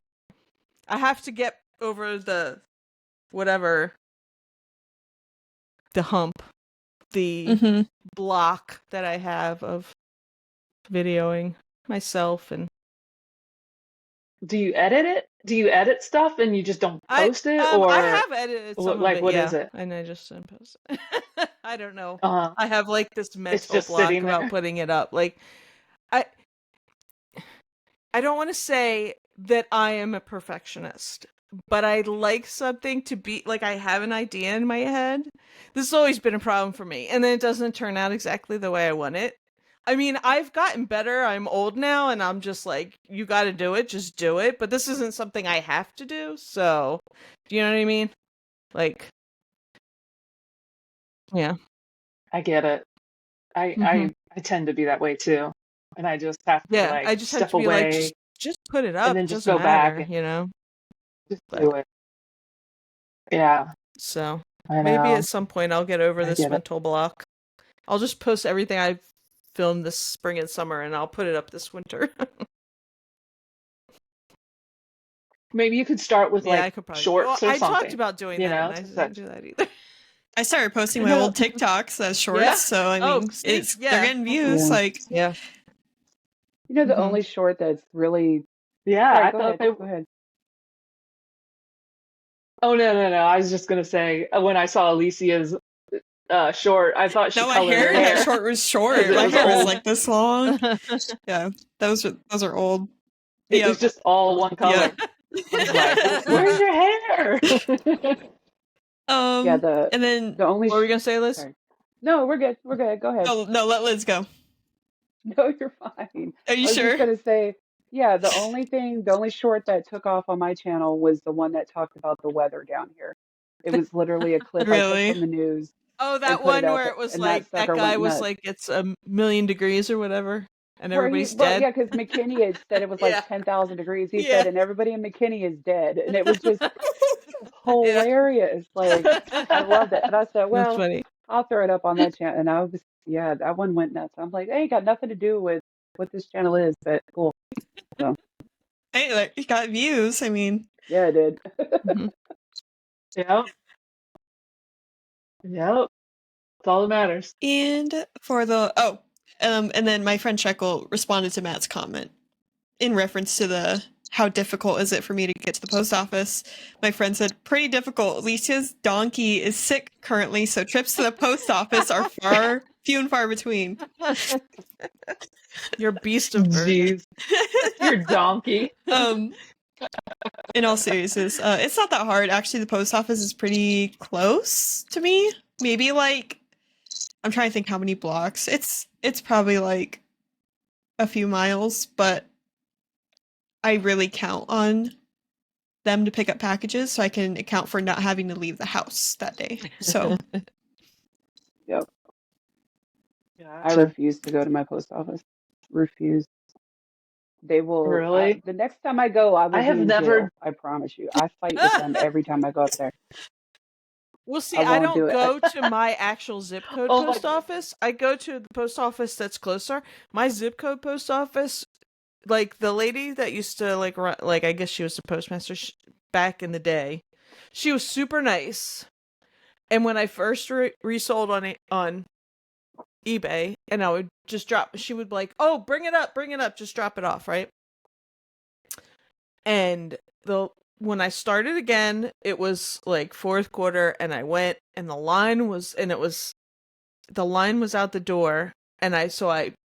I have to get over the hump, the block that I have of videoing myself. And Do you edit it? do you edit stuff and you just don't post it, I or have edited some of like it, what yeah, is it? and I just didn't post it. I don't know. Uh, I have like this it's mental just block sitting about there. putting it up. Like, I I don't want to say that I am a perfectionist, but I like something to be like I have an idea in my head. This has always been a problem for me, and then it doesn't turn out exactly the way I want it. I mean, I've gotten better. I'm old now, and I'm just like, you got to do it, just do it. But this isn't something I have to do. So, do you know what I mean? Like, yeah. I get it. Hmm. I tend to be that way too, and I just have to Yeah, like I just have step to be like, away just put it and up. then It just doesn't go back matter, and you know. just But do it. Yeah, so I maybe know. at some point I'll get over I this get it. mental block. I'll just post everything I've filmed this spring and summer, and I'll put it up this winter. Maybe you could start with Yeah, I like could probably. Well, shorts or I talked something, about doing you that, know, and I to didn't set. do that either. I started posting my No. old TikToks as Yeah. shorts, so I Oh, mean, see, they're yeah, getting views. Yeah. Like, yeah. You know, the Hmm. only short that's really, Yeah, sorry, I go thought ahead. they. Go ahead. Oh no! I was just gonna say when I saw Alicia's short, I thought she no, my colored her hair hair short was because short. it My was hair was old. like this long. Yeah, those are old. It was Yep, just all one yep. color. I was like, "Where's your hair?" Yeah, And then the only What were we gonna say, Liz? sorry. No, we're good. We're good. Go ahead. no, no, let Liz go. No, you're fine. Are you I was just sure? gonna say, yeah, the only short that took off on my channel was the one that talked about the weather down here. It was literally a clip I took Really? from the news Oh, and that put it one up, where it was and that like that sucker guy went was nuts. like, it's a million degrees or whatever, and Where he, everybody's well, dead. yeah, because McKinney had said it was like Yeah, 10,000 degrees. He yeah, said, and everybody in McKinney is dead. And it was just yeah. hilarious. Like, I loved it. And I said, That's well, funny. I'll throw it up on that channel. And I was, yeah, that one went nuts. I'm like, it ain't got nothing to do with what this channel is, but cool. So, Hey, like, you got views. I mean, yeah, it did. Hmm. Yep, yep. That's all that matters. and and then my friend Shekel responded to Matt's comment in reference to the how difficult is it for me to get to the post office. My friend said, pretty difficult. Alicia's donkey is sick currently, so trips to the post office are few and far between. You're a beast of burden. Jeez, you're donkey. In all seriousness, it's not that hard. Actually, the post office is pretty close to me. Maybe like I'm trying to think how many blocks. It's probably like a few miles, but I really count on them to pick up packages so I can account for not having to leave the house that day. So Yep. I Gotcha. refuse to go to my post office. Refuse. They will, Really? the next time I go, I I will be have in never. jail. I promise you. I fight with them every time I go up there. Well, see, I I won't don't do it. go to my actual zip code Oh my post goodness. office. I go to the post office that's closer. My zip code post office, like the lady that used to like run, like I guess she was the postmaster back in the day. She was super nice. And when I first resold on eBay, and I would just drop, she would be like, "Oh, bring it up, just drop it off, right?" And the when I started again, it was like fourth quarter, and I went, and the line was out the door, and I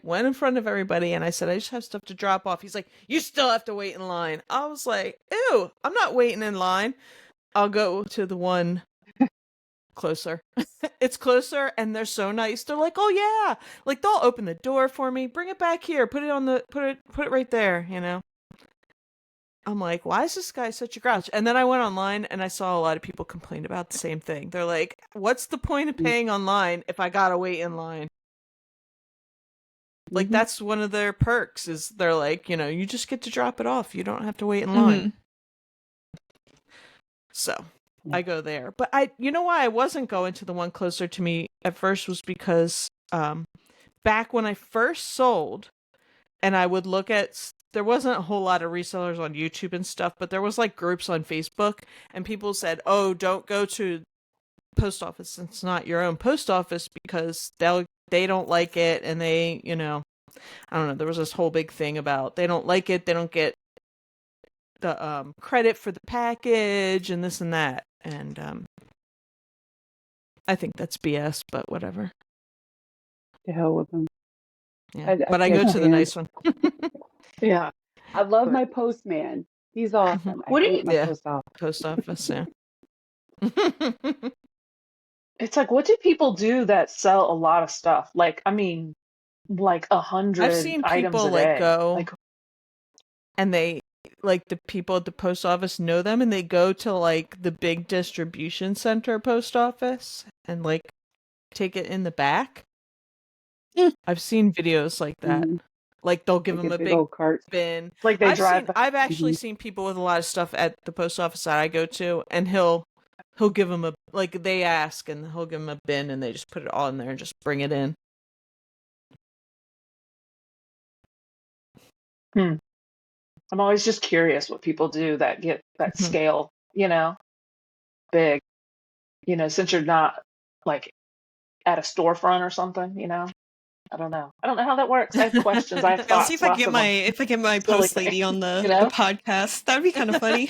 went in front of everybody, and I said, "I just have stuff to drop off." He's like, "You still have to wait in line." I was like, "Ew, I'm not waiting in line. I'll go to the one closer." It's closer, and they're so nice. They're like, "Oh yeah," like they'll open the door for me, bring it back here, put it right there, you know. I'm like, why is this guy such a grouch? And then I went online and I saw a lot of people complain about the same thing. They're like, what's the point of paying online if I gotta wait in line? Like, Mm-hmm. that's one of their perks is they're like, you just get to drop it off. You don't have to wait in line. mhm. So Yeah. I go there. But you know why I wasn't going to the one closer to me at first was because back when I first sold, and I would look at, there wasn't a whole lot of resellers on YouTube and stuff, but there was like groups on Facebook, and people said, "Oh, don't go to post office. It's not your own post office because they don't like it, and they, I don't know. There was this whole big thing about they don't like it. They don't get credit for the package and this and that. And I think that's BS, but whatever. To hell with them. Yeah. I But I go can't to the stand. nice one. Yeah. I love But- my postman. He's awesome. I What do you- hate my Yeah. post office. Post office, yeah. It's like, what do people do that sell a lot of stuff? Like, I mean, like I've 100 seen items people a day. go Like, and they the people at the post office know them and they go to the big distribution center post office and take it in the back. I've seen videos like that. Mhm. They'll give them a big old cart. bin. like they drive. I've actually Mhm. seen people with a lot of stuff at the post office that I go to, and he'll give them they ask and he'll give them a bin and they just put it all in there and just bring it in. I'm always just curious what people do that get that scale, big, since you're not like at a storefront or something, I don't know. I don't know how that works. I have questions. I have I'll see thoughts. if I Lots get of them. my Silly post lady on the, you know? the podcast. That'd be kind of funny.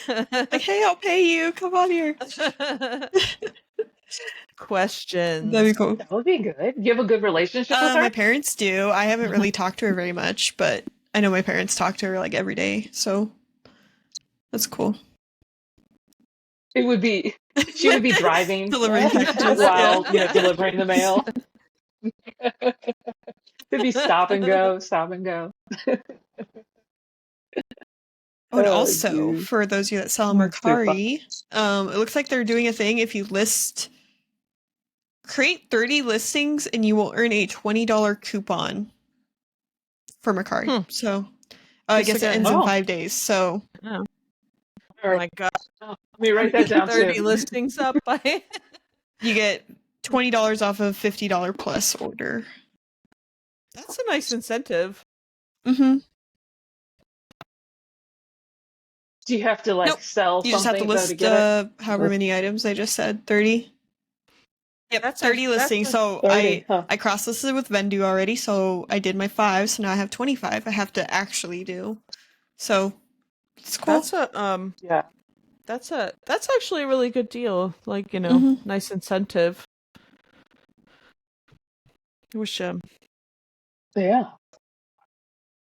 Like, hey, I'll pay you. Come on here. Questions. That'd be cool. That would be good. You have a good relationship with her? My parents do. I haven't really talked to her very much, but I know my parents talk to her every day, so that's cool. She would be driving Delivering packages. while Yeah. delivering the mail. It'd be stop and go, stop and go. Oh, and Oh, also, geez. for those of you that sell on That's too Mercari, it looks like they're doing a thing. If you create 30 listings and you will earn a $20 coupon for Mercari. So, I guess it ends in 5 days. So, Oh All right. my god. Let me write that down 30 too. listings up by you get $20 off of $50 plus order. That's a nice incentive. Mm-hmm. Do you have to Nope. sell You just have to something though to list get it? however many items I just said. 30. Yep, That's 30 listings. So 30, I cross-listed with Vendu already, so I did my 5, so now I have 25 I have to actually do. So it's cool. That's a Yeah. that's actually a really good deal. Mhm. Nice incentive. I wish Yeah.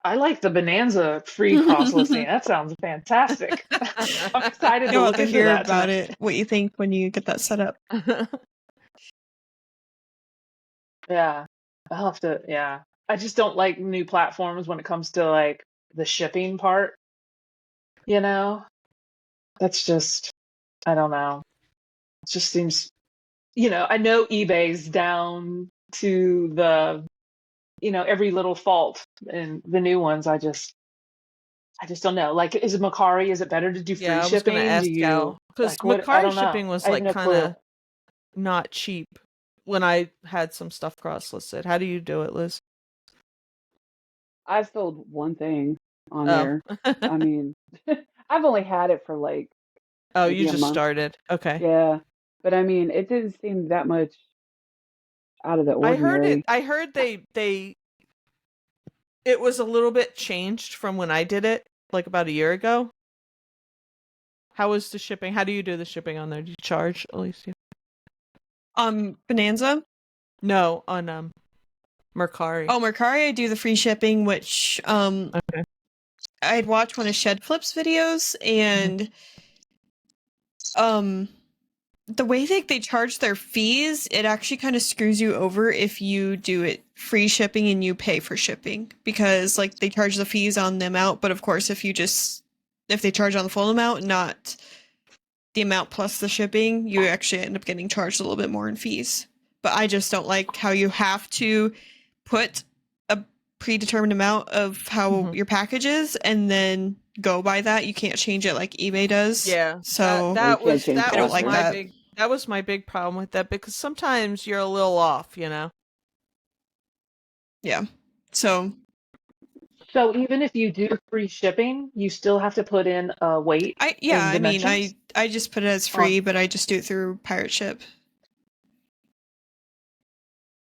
I like the Bonanza free cross listing. That sounds fantastic. I'm excited to You'll have look to into hear that about tonight. it, what you think when you get that set up. Yeah. I'll have to, yeah. I just don't like new platforms when it comes to the shipping part, That's just, I don't know. It just seems, I know eBay's down to the, every little fault, and the new ones, I just don't know. Is it Macari? Is it better to do free Yeah, I was gonna shipping? ask Do you Al because what? I Macari don't know. shipping was I have no kind clue. of not cheap when I had some stuff cross listed. How do you do it, Liz? I've sold one thing on Oh. there. I mean, I've only had it for Oh, maybe you a just month. started. Okay. Yeah, but I mean, it didn't seem that much out of the I heard ordinary. it was a little bit changed from when I did it, about a year ago. How was the shipping? How do you do the shipping on there? Do you charge, Alicia? Bonanza? No, on Mercari. Oh, Mercari, I do the free shipping, which Okay. I'd watch one of Shed Flip's videos, and the way they charge their fees, it actually kind of screws you over if you do it free shipping and you pay for shipping, because they charge the fees on the amount, but of course if they charge on the full amount, not the amount plus the shipping, you actually end up getting charged a little bit more in fees. But I just don't like how you have to put a predetermined amount of how your package is and then go by that. You can't change it like eBay does. Yeah. So that was that was my big problem with that, because sometimes you're a little off, Yeah. So even if you do free shipping, you still have to put in a weight. I just put it as free, but I just do it through Pirate Ship.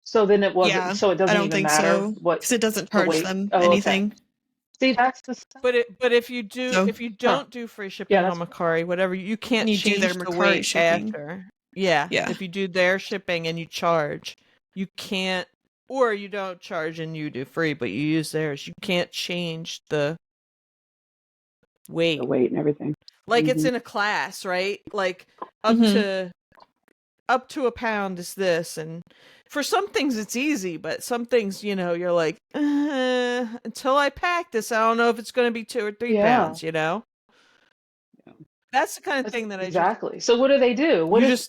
So then it wasn't. Yeah, so it doesn't I don't even think matter so, what, because it doesn't charge weight. them Oh, okay. anything. See, that's the But if So- you don't do free shipping Yeah, on Macari, whatever, you can't You do change their the Mercari weight shipping. after. Yeah. Yeah. If you do their shipping and you charge, you can't, or you don't charge and you do free, but you use theirs, you can't change the weight. The weight and everything. Like it's Mhm. in a class, right? Like Mhm. up to a pound is this, and for some things it's easy, but some things, you're like, until I pack this, I don't know if it's going to be 2 or 3 pounds, Yeah. That's the kind of that's thing that exactly. So what do they do? What if?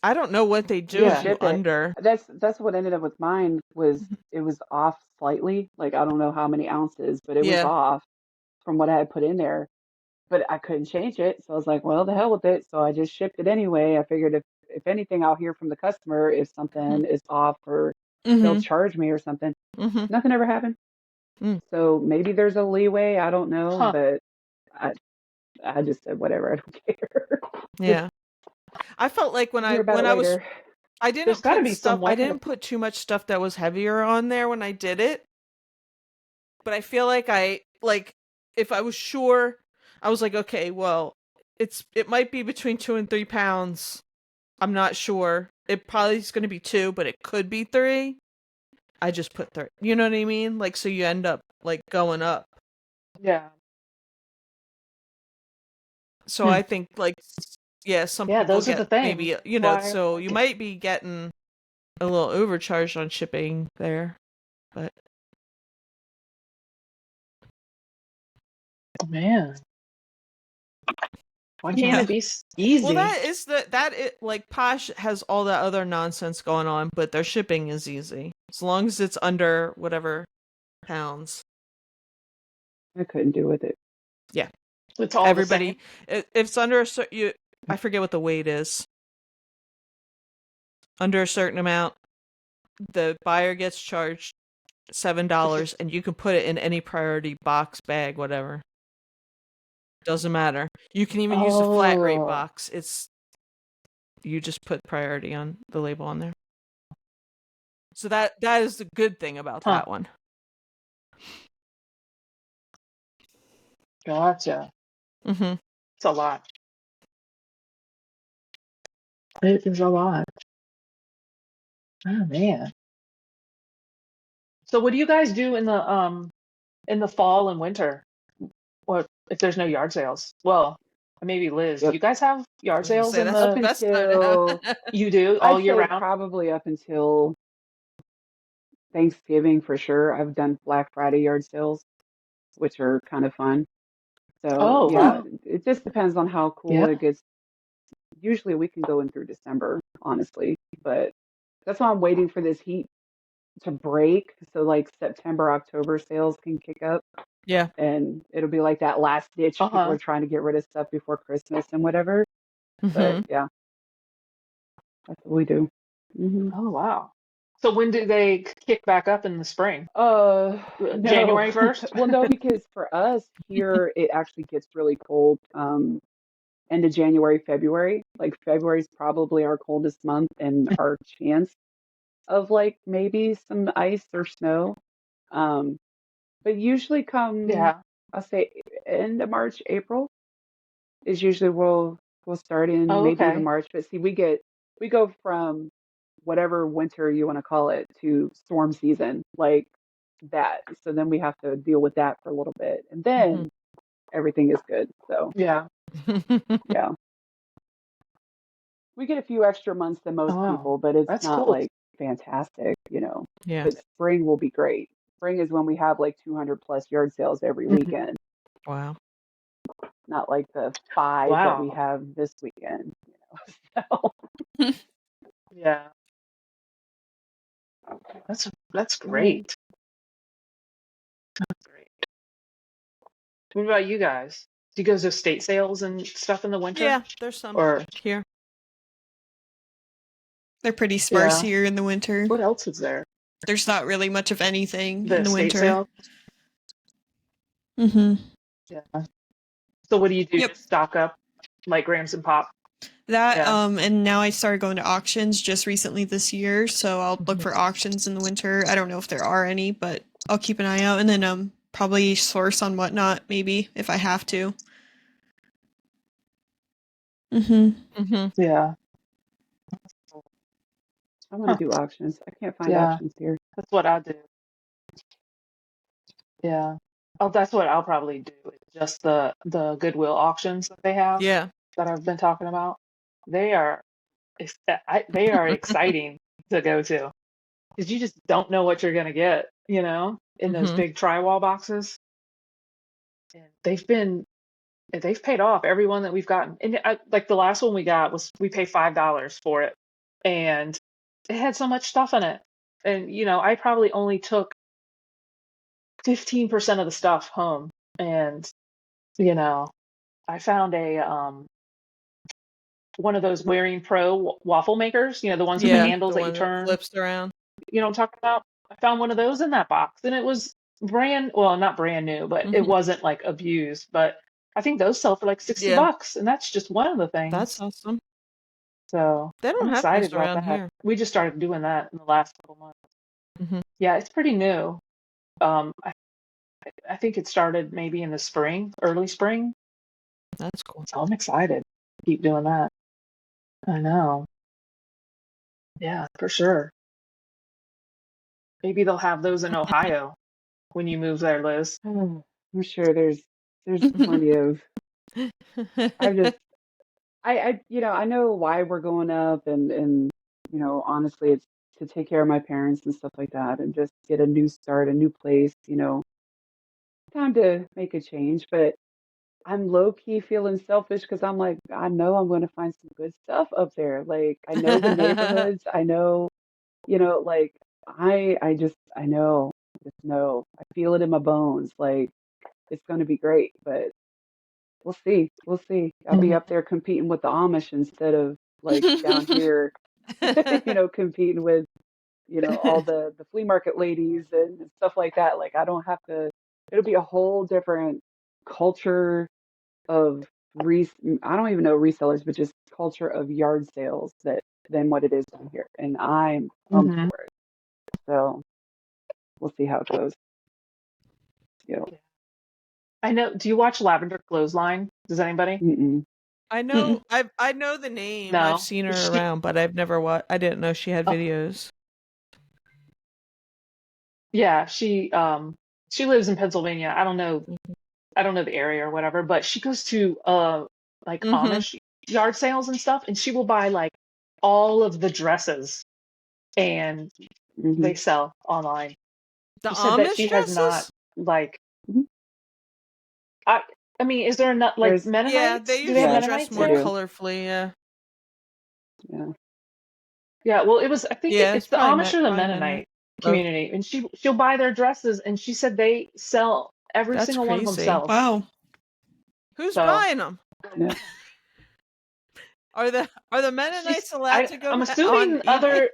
I don't know what they do You Yeah. if you ship it. under. That's what ended up with mine was Mhm. it was off slightly. Like I don't know how many ounces, but it was Yeah. off from what I had put in there. But I couldn't change it. So I was like, well, the hell with it. So I just shipped it anyway. I figured if anything, I'll hear from the customer if something is off or they'll Mhm. charge me or something. Mm-hmm. Nothing ever happened. Mm. So maybe there's a leeway. I don't know, Huh. but I just said whatever. I don't care. Yeah. I felt like We'll hear about it when I was later. I There's didn't got to put be some stuff way I to. didn't put too much stuff that was heavier on there when I did it. But I feel like if I was sure, I was like, okay, well, it might be between 2 and 3 pounds. I'm not sure. It probably is going to be 2, but it could be 3. I just put 3. You know what I mean? Like, so you end up like going up. Yeah. So I think like, yeah, some Yeah, people those are the get things. maybe, Why? so you might be getting a little overcharged on shipping there, but Man, why can't Yeah. it be easy? well, like Posh has all that other nonsense going on, but their shipping is easy as long as it's under whatever pounds. I couldn't do with it. It's all Everybody, the if it's under I forget what the weight is. Under a certain amount, the buyer gets charged $7, and you can put it in any priority box, bag, whatever. Doesn't matter. You can even use a flat rate Oh. box. You just put priority on the label on there. So that is the good thing about Huh. that one. same. Gotcha. Mm-hmm. It's a lot. It is a lot. Oh man. So what do you guys do in the fall and winter? Or if there's no yard sales? Well, maybe Liz. Do Yep. you guys have I yard was gonna sales say in that's the Up the? best time to until have. You do all I'd year say round? probably up until Thanksgiving for sure. I've done Black Friday yard sales, which are kind of fun. So Oh, yeah, huh. it just depends on how cool Yeah. it gets. Usually we can go in through December, honestly, but that's why I'm waiting for this heat to break. So like September, October sales can kick up Yeah. and it'll be like that last ditch. People Uh-huh. are trying to get rid of stuff before Christmas and whatever. But Mm-hmm. yeah, that's what we do. Hmm. Oh, wow. So when do they kick back up in the spring? No. January 1st? Well, no, because for us here, it actually gets really cold. End of January, February. Like February is probably our coldest month and our chance of like maybe some ice or snow. Um, but usually come, Yeah. I'll say end of March, April is usually we'll start in Oh, maybe even okay. March. But see, we go from whatever winter you want to call it to storm season like that. So then we have to deal with that for a little bit, and then everything is good. So Yeah. yeah, we get a few extra months than Oh, most wow. people, but it's That's not cool. like fantastic, Yeah. But spring will be great. Spring is when we have like 200 plus yard sales every weekend, Wow. not like the 5 that we Wow. have this weekend. So, Yeah. That's yeah. great. That's great. What about you guys? Do you guys do state sales and stuff in the winter? Yeah, there's some Or here. They're pretty sparse yeah. here in the winter. What else is there? There's not really much of anything in The the state winter. sale? Mm-hmm. Yeah. So what do you do? Yep. Just stock up like grams and pop? That Yeah. and now I started going to auctions just recently this year, so I'll look for auctions in the winter. I don't know if there are any, but I'll keep an eye out. And then probably source on Whatnot, maybe, if I have to. Yeah. I want to do auctions. I can't find Yeah. auctions here. That's what I do. Yeah. Oh, that's what I'll probably do. Just the Goodwill auctions that they have Yeah. that I've been talking about. They are they are exciting to go to because you just don't know what you're gonna get, in those big drywall boxes. And they've paid off every one that we've gotten. And like the last one we got we paid $5 for it, and it had so much stuff in it. And I probably only took 15% of the stuff home. And I found a one of those Wearing Pro waffle makers, the ones with the Yeah. handles The that you one that turn. flips around. You know what I'm talking about? I found one of those in that box, and it was not brand new, but it Mhm. wasn't like abused. But I think those sell for like Yeah. $60, and that's just one of the things. That's awesome. So They I'm don't have excited those about around that. here. We just started doing that in the last couple months. Mhm. Yeah, it's pretty new. I think it started maybe in the spring, early spring. That's cool. So I'm excited to keep doing that. I know. Yeah, for sure. Maybe they'll have those in Ohio when you move there, Liz. I'm sure there's plenty of. I just I know why we're going up, and honestly, it's to take care of my parents and stuff like that, and just get a new start, a new place. Time to make a change, but I'm low key feeling selfish because I'm like, I know I'm going to find some good stuff up there. Like, I know the neighborhoods. I know, like I know, just know. I feel it in my bones. Like, it's going to be great, but we'll see. We'll see. I'll be Mhm. up there competing with the Amish instead of like down here, competing with, all the flea market ladies and stuff like that. Like, I don't have to, it'll be a whole different culture of I don't even know resellers, but just culture of yard sales than what it is down here. And I'm pumped Mhm. for it. So we'll see how it goes. I know. Do you watch Lavender Clothesline? Does anybody? Mm-mm. I Mm-mm. know I know the name. I've No. seen her around, but I've never I didn't know she had Oh, videos. yeah, she lives in Pennsylvania. I don't know the area or whatever, but she goes to like Mhm. Amish yard sales and stuff, and she will buy like all of the dresses and Mm-hmm. they sell online. The She said that Amish she has not dresses? like Hmm. I I mean, is there not like There's Yeah, Mennonites? they Do they have usually Yeah, dress Mennonites they more there? do. colorfully, yeah. Yeah. Yeah, well, I think Yeah, it's it's the Amish or the probably Mennonite. Mennonite Both. community, and she'll buy their dresses, and she said they sell every That's single one of them crazy. sells. Wow. Who's So buying them? Yeah. Are the Mennonites allowed to go I'm on assuming eBay? other.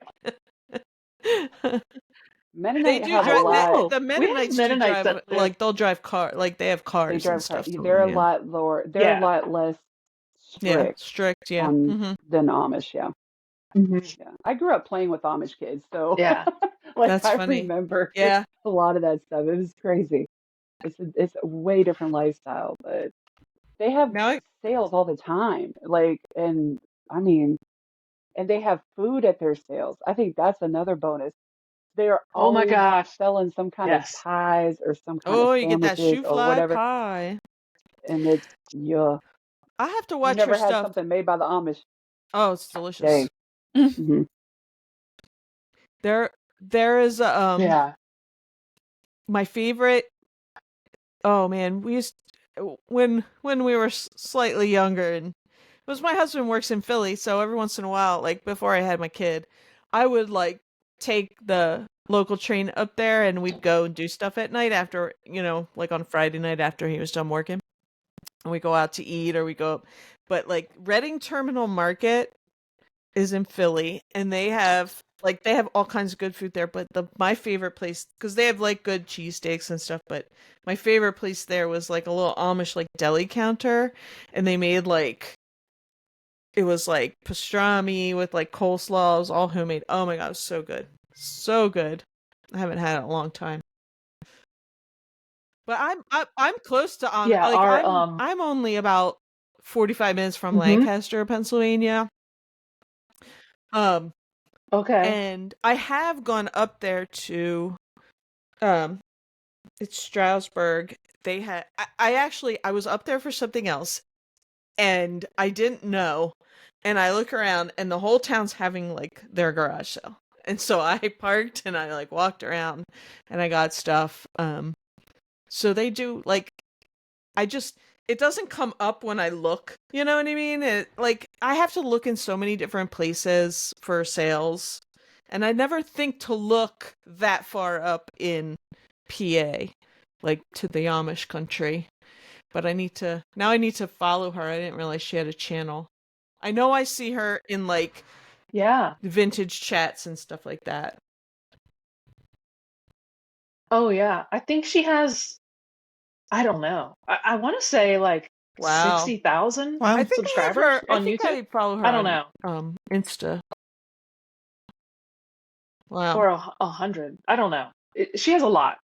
They Mennonite do have I a drive. don't lot. know. The We have Mennonites do Mennonites drive. that live. Like they'll drive car. Like they have They cars and drive car. stuff. Some of They're them, a yeah. lot lower. They're a Yeah. lot less Yeah, strict strict. Yeah. on Hmm. than Amish. Yeah. Hmm. Yeah. I grew up playing with Amish kids, so Yeah. like That's I funny. remember Yeah. a lot of that stuff. It was crazy. It's a way different lifestyle, but they have Now, sales all the time. Like, and I mean, and they have food at their sales. I think that's another bonus. They are Oh my always gosh. selling some kind of Yes. pies or some kind of oh, you get that sandwiches shoe or fly whatever. pie. And it's, yeah, I have to you watch her never had stuff. something made by the Amish. Oh, it's delicious. Dang. Hmm. There is Yeah. my favorite. Oh man, we used when we were slightly younger, and it was my husband works in Philly, so every once in a while, like before I had my kid, I would like take the local train up there, and we'd go and do stuff at night after, like on Friday night after he was done working, and we go out to eat or we go up. But like Reading Terminal Market is in Philly, and they have all kinds of good food there. But my favorite place, because they have like good cheesesteaks and stuff, but my favorite place there was like a little Amish like deli counter, and they made like it was like pastrami with like coleslaw. It was all homemade. Oh my god, it was so good, so good. I haven't had it in a long time. But I'm close to Yeah, like our I'm only about 45 minutes from mhm. Lancaster, Pennsylvania. Okay. And I have gone up there to it's Stroudsburg. They had I actually I was up there for something else and I didn't know. And I look around and the whole town's having like their garage sale. And so I parked and I like walked around and I got stuff. So they do like I just it doesn't come up when I look, you know what I mean? Like I have to look in so many different places for sales and I never think to look that far up in PA, like to the Amish country. But I need to follow her. I didn't realize she had a channel. I know I see her in like Yeah. vintage chats and stuff like that. Oh yeah. I think she has, I don't know. I want to say like Wow. 60,000 Wow. subscribers on YouTube. I follow her I don't on know. Insta. Wow. Or 100. I don't know. She has a lot.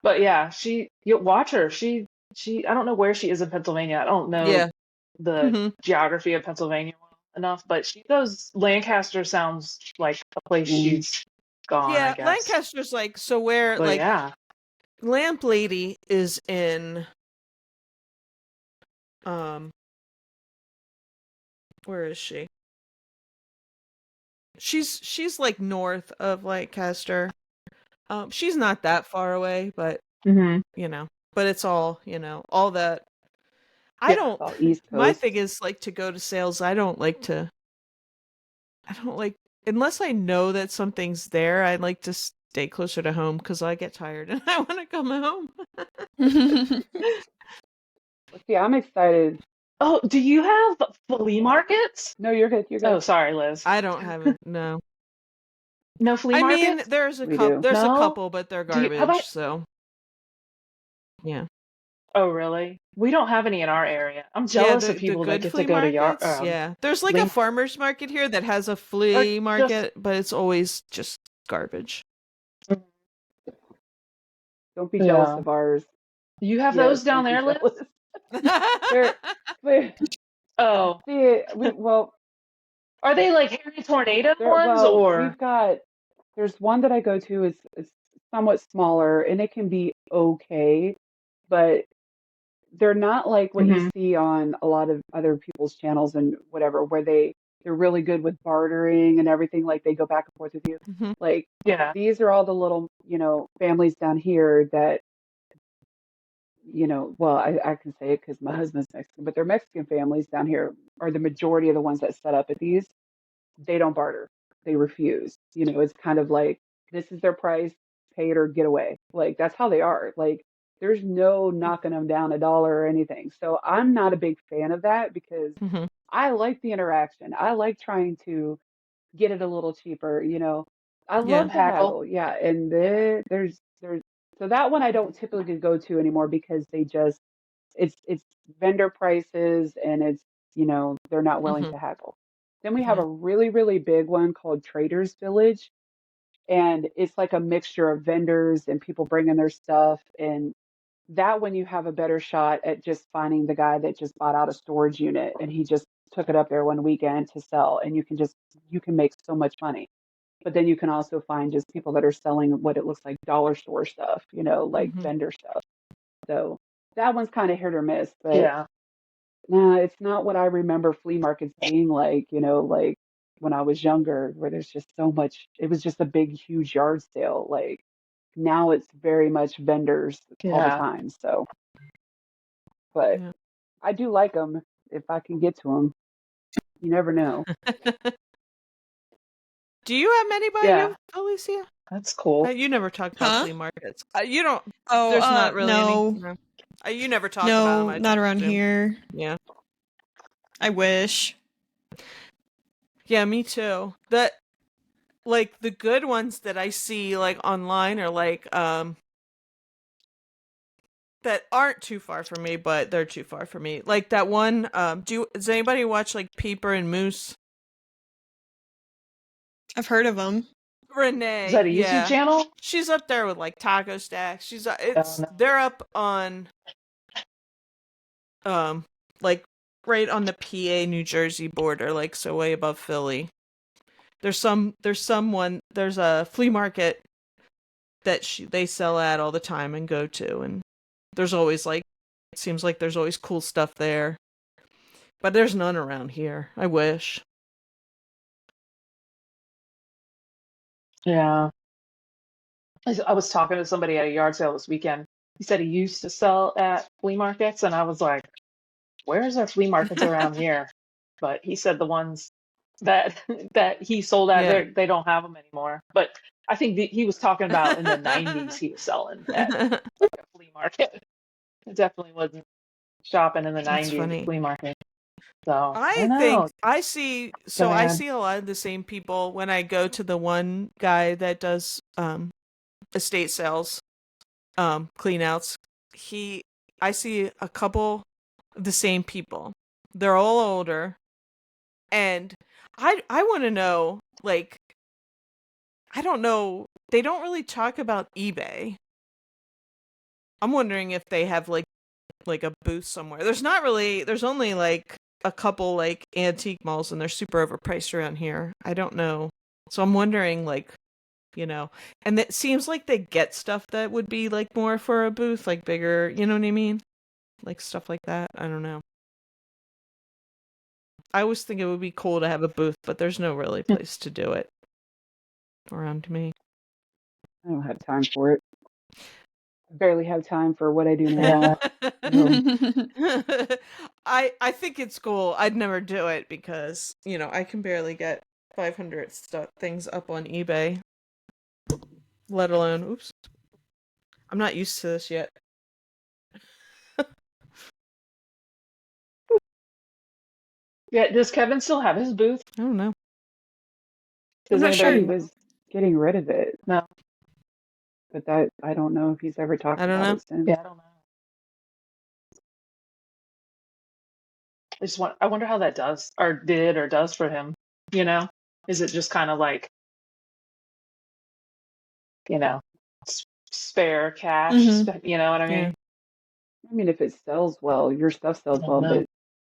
But yeah, you watch her. I don't know where she is in Pennsylvania. I don't know Yeah. the geography of Pennsylvania well enough, but she goes, Lancaster sounds like a place she's gone, I Yeah, guess. Lancaster's like so where But like yeah. Lamp Lady is in where is she? She's like north of Lancaster. She's not that far away, but Hmm. you know, but it's all, you know, all that I Yeah, don't it's all East my Coast. thing is like to go to sales. I don't like unless I know that something's there, I like to stay closer to home cuz I get tired and I want to come home. Let's see, I'm excited. Oh, do you have flea markets? No, you're good. You're Oh, good. sorry, Liz. I don't have it. No. No flea I mean, markets? We do. there's a No? couple, but they're How about, garbage, so yeah. oh, really? We don't have any in our area. I'm Yeah, jealous of the people that good get to flea go to markets, yeah. There's like a flea farmers market here that has a or flea just, market, but it's always just garbage. Don't be jealous yeah. of ours. You have Yes, those down don't be there, Liz? jealous. They're, but Oh, see, are they like hairy tornado ones well, or? there's one that I go to is it's somewhat smaller and it can be okay, but they're not like what you Hmm. see on a lot of other people's channels and whatever, where they're really good with bartering and everything, like they go back and forth with you. Mhm. Like Yeah. these are all the little, families down here that, well, I can say it because my husband's Mexican, but they're Mexican families down here are the majority of the ones that set up at these. They don't barter. They refuse. It's kind of like this is their price, pay it or get away. Like that's how they are. Like there's no knocking them down a dollar or anything. So I'm not a big fan of that because Mhm. I like the interaction. I like trying to get it a little cheaper. I Yeah. love to Haggle. haggle. Yeah, and there's so that one I don't typically go to anymore because they just it's vendor prices and they're not willing Mhm. to haggle. Then we have Yeah. a really, really big one called Traders Village, and it's like a mixture of vendors and people bringing their stuff. And that one you have a better shot at just finding the guy that just bought out a storage unit and he just took it up there one weekend to sell, and you can make so much money. But then you can also find just people that are selling what it looks like dollar store stuff, like Mhm. vendor stuff. So that one's kind of hit or miss, but Yeah. nah, it's not what I remember flea markets being like, like when I was younger, where there's just so much, it was just a big, huge yard sale. Like now it's very much vendors all the Yeah. time. So, but Yeah. I do like them if I can get to them. You never know. Do you have many by Yeah. you, Alicia? That's cool. You never talked about Huh? flea markets. You don't. Oh, There's not really any. no. No. You never talk about them. No, I not around assume. here. Yeah. I wish. Yeah, me too. Like the good ones that I see like online are like that aren't too far from me, but they're too far from me. Like that one. Does anybody watch like Peeper and Moose? I've heard of them. Renee. Is that a YouTube yeah. channel? She's up there with like Taco Stacks. She's no. they're up on like right on the PA New Jersey border, like so way above Philly. There's a flea market that they sell at all the time and go to, and there's always like it seems like there's always cool stuff there. But there's none around here. I wish. Yeah. I was talking to somebody at a yard sale this weekend. He said he used to sell at flea markets, and I was like, where's our flea markets around here? But he said the ones that he sold at, they don't have them anymore. But I think he was talking about in the 90s he was selling at like a flea market. It definitely wasn't shopping in the 90s at flea market. So I think I see a lot of the same people when I go to the one guy that does estate sales, clean outs. I see a couple of the same people. They're all older, and I want to know, like, I don't know, they don't really talk about eBay. I'm wondering if they have like a booth somewhere. There's only like a couple like antique malls, and they're super overpriced around here. I don't know. So I'm wondering, like, and it seems like they get stuff that would be like more for a booth, like bigger, you know what I mean? Like stuff like that. I don't know. I always think it would be cool to have a booth, but there's no really place to do it around me. I don't have time for it. I barely have time for what I do now. I think it's cool. I'd never do it because, I can barely get 500 things up on eBay. Let alone, oops. I'm not used to this yet. Yeah, does Kevin still have his booth? I don't know. Does I'm not sure anybody he was getting rid of it. No. But that I don't know if he's ever talked about it since. Yeah, I don't know. I wonder how that does or does for him. Is it just kind of like, spare cash? Mhm. You know what I mean? Yeah. I mean, if it sells well, your stuff sells well, but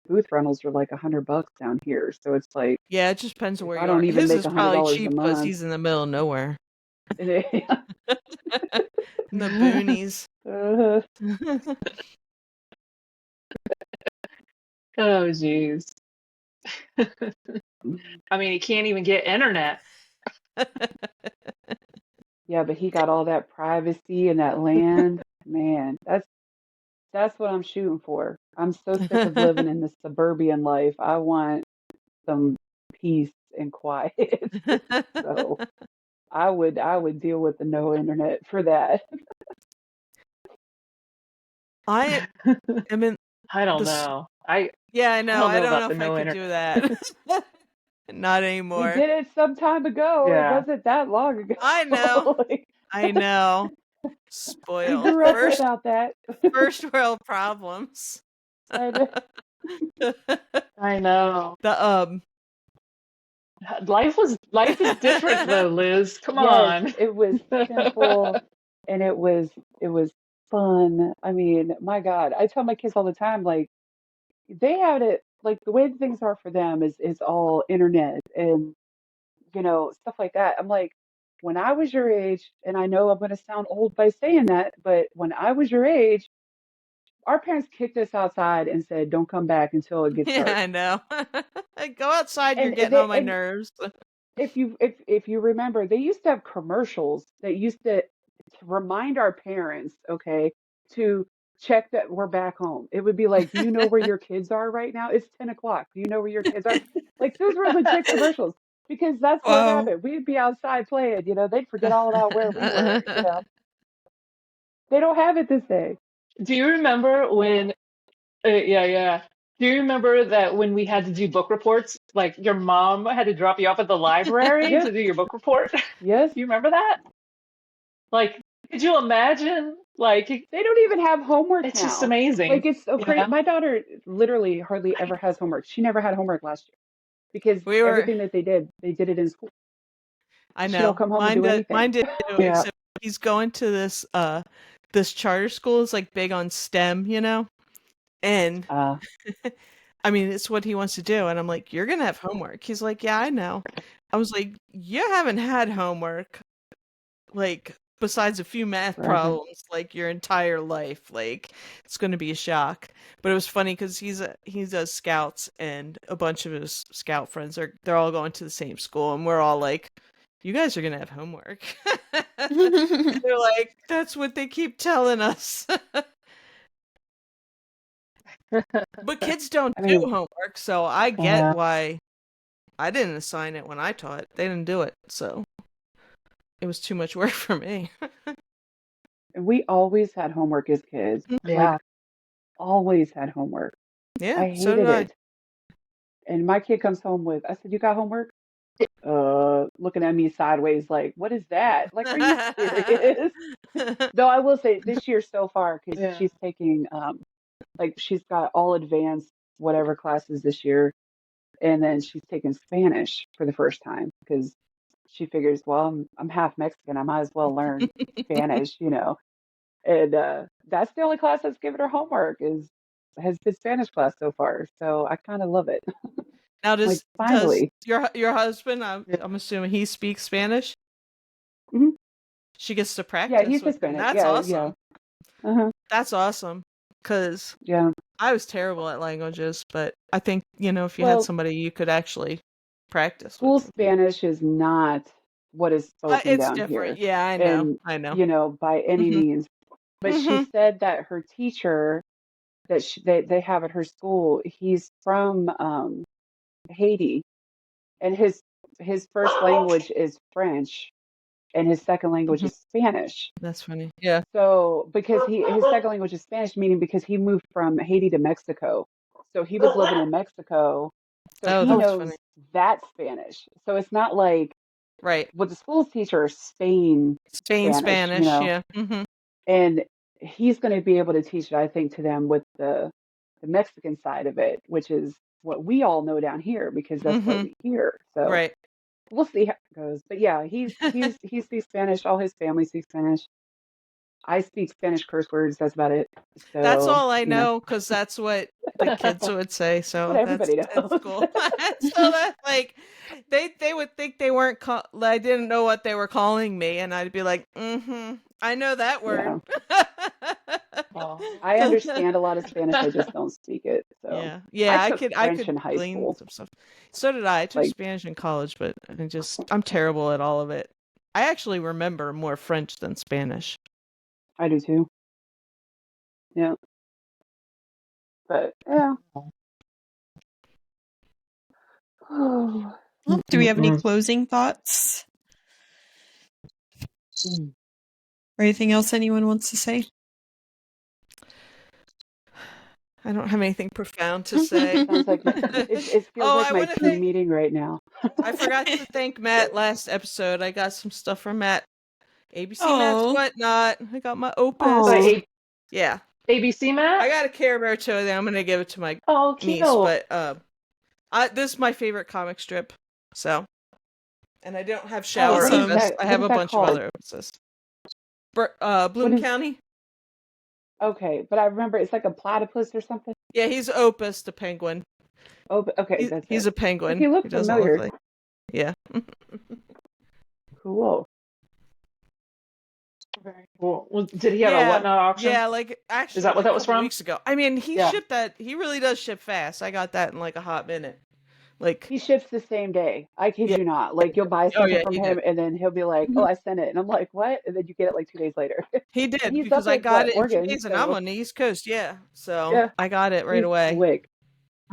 booth rentals are like $100 down here. So it's like, yeah, it just depends on where you I are. don't even His make is probably $100 cheap a because month. he's in the middle of nowhere. In the boonies. Oh, jeez. I mean, he can't even get internet. Yeah, but he got all that privacy and that land. Man, that's what I'm shooting for. I'm so sick of living in the suburban life. I want some peace and quiet. So I would deal with the no internet for that. I mean, I don't know. I know. I don't know if I could do that. Not anymore. We did it some time ago. Yeah. It wasn't that long ago. I know. I know. Spoiled. We grew up without that. First world problems. I know. I know. The life is different though, Liz. Come on. It was simple and it was fun. I mean, my God, I tell my kids all the time, like, they had it like the way things are for them is all internet and stuff like that. I'm like, when I was your age, and I know I'm going to sound old by saying that, but when I was your age, our parents kicked us outside and said, "Don't come back until it gets dark." I know. Go outside. You're And getting on my nerves. If you remember, they used to have commercials that used to remind our parents, okay, to check that we're back home. It would be like, "Do you know where your kids are right now? It's 10 o'clock. Do you know where your kids are?" Like, those were legit commercials because that's what happened. We'd be outside playing, they'd forget all about where we were, They don't have it this day. Do you remember when? Yeah. Do you remember that when we had to do book reports, like your mom had to drop you off at the library to do your book report? Yes. You remember that? Like, could you imagine? Like, they don't even have homework it's now. just amazing. Like, it's so crazy. My daughter literally hardly ever has homework. She never had homework last year because everything that they did it in school. I She don't know. come home and Mine do did. anything. Mine did too. Yeah. Except he's going to this charter school. It's like big on STEM, and Uh, I mean, it's what he wants to do. And I'm like, you're gonna have homework. He's like, yeah, I know. I was like, you haven't had homework, like, besides a few math forever. problems, like your entire life. Like, it's gonna be a shock. But it was funny because he does scouts, and a bunch of his scout friends they're all going to the same school, and we're all like, you guys are gonna have homework. They're like, that's what they keep telling us. But kids don't I do mean, homework, so I get Yeah. why I didn't assign it when I taught. They didn't do it, so it was too much work for me. we always had homework as kids. Like, Yeah. always had homework. Yeah, I so hated did I. it. And my kid comes home with, I said, you got homework? Looking at me sideways, like, what is that? Like, are you serious? Though I will say this year so far, because Yeah. she's taking, like, she's got all advanced whatever classes this year. And then she's taking Spanish for the first time because she figures, well, I'm half Mexican. I might as well learn Spanish. And that's the only class that's given her homework has been Spanish class so far. So I kind of love it. Now, Like, does finally. your husband? Yeah. I'm assuming he speaks Spanish. Mhm. She gets to Yeah, practice he's with him. Hispanic. That's Yeah, yeah. awesome. Uh-huh. That's awesome. Because Yeah. I was terrible at languages, but I think if you had Well, somebody you could actually practice with, school would be. Spanish is not what is spoken It's down different. here, Yeah, I know. and I know. by any Mhm. means. But she Mhm. said that her teacher they have at her school, he's from Haiti, and his first language is French, and his second language Mhm. is Spanish. That's funny. Yeah. So because his second language is Spanish, meaning because he moved from Haiti to Mexico, so he was living in Mexico, so Oh, he that's knows funny. that Spanish. So it's not like Right. what the schools teach are Spain Spain Spanish, Spanish. Yeah. Mhm. and he's going to be able to teach it, I think, to them with the Mexican side of it, which is what we all know down here because that's what Mhm. we hear. So Right. we'll see how it goes. But yeah, he speaks Spanish. All his family speaks Spanish. I speak Spanish curse words. That's about it. That's So all I know because that's what the kids would say. that's what So everybody it's knows. cool. So that like they would think they weren't I didn't know what they were calling me, and I'd be like, I know that word. Yeah, Oh. I understand a lot of Spanish. I just don't speak it. So Yeah, I yeah, took I French could in high glean school. some stuff. So did I. I took Like Spanish in college, but I'm terrible at all of it. I actually remember more French than Spanish. I do too. Yeah, but yeah. Oh. Well, do we have any closing thoughts or anything else anyone wants to say? I don't have anything profound to say. Sounds like it feels Oh, like I my want to team thank. meeting right now. I forgot to thank Matt last episode. I got some stuff from Matt. ABC Matt's Oh, whatnot. I got my Opus. So Oh, Yeah, ABC I Matt? got a Care Bear too. That I'm gonna give it to my Oh, niece. cute. But this is my favorite comic strip. So, and I don't have oh, Shower what is Opus. awesome. that? I What have is a that bunch of called? other Opuses. What Bloom is County. okay? But I remember it's like a platypus or something. Yeah, he's Opus the penguin. Oh, okay, that's He's it. a Like penguin. he He looked doesn't look familiar. like. Yeah. Cool. Very cool. Well, did he have a Yeah. whatnot auction? Yeah, like Is actually that what like a that was couple from? weeks ago. I mean, he Yeah. shipped that. He really does ship fast. I got that in like a hot minute. Like, He ships the same day. I kid yeah. you not. Like you'll buy Oh something yeah, from he did. him, and then he'll be like, "Oh, Mhm. I sent it," and I'm like, "What?" And then you get it like 2 days later. He And did he's because up I at got what, it in Oregon? 2 days, and I'm So on the East Coast. Yeah, so yeah, I got it right he's away. quick.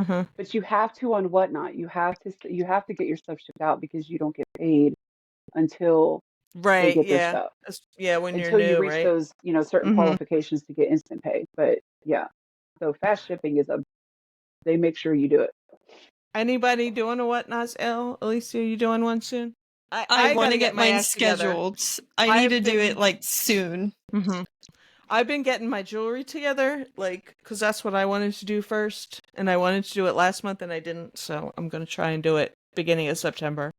Uh-huh. But you have to on whatnot. You have to get your stuff shipped out because you don't get paid until they Right. get their Yeah. stuff. Yeah. When you're Until you new, reach right? those, certain Mm-hmm. qualifications to get instant pay. But yeah, so fast shipping they make sure you do it. Anybody doing a whatnots? Alicia, you doing one soon? I I got want to to get get my mine act together. scheduled. I need I've to do it been. like soon. Mhm. I've been getting my jewelry together, like, because that's what I wanted to do first, and I wanted to do it last month, and I didn't, so I'm gonna try and do it beginning of September.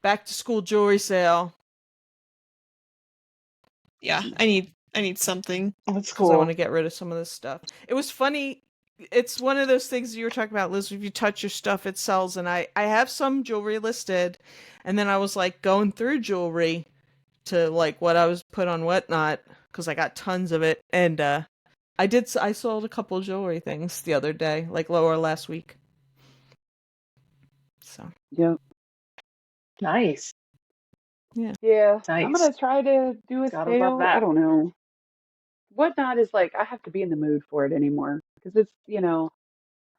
back to school jewelry sale Yeah, I need something. That's because I want cool. to get rid of some of this stuff. It was funny. It's one of those things you were talking about, Liz. If you touch your stuff, it sells. And I have some jewelry listed, and then I was like going through jewelry to like what I was put on Whatnot because I got tons of it, and I sold a couple jewelry things the other day, like lower last week. So Yep. Nice. Yeah. I'm Nice. gonna try to do a Gotta love sale. I that. don't know. Whatnot is like I have to be in the mood for it anymore because it's,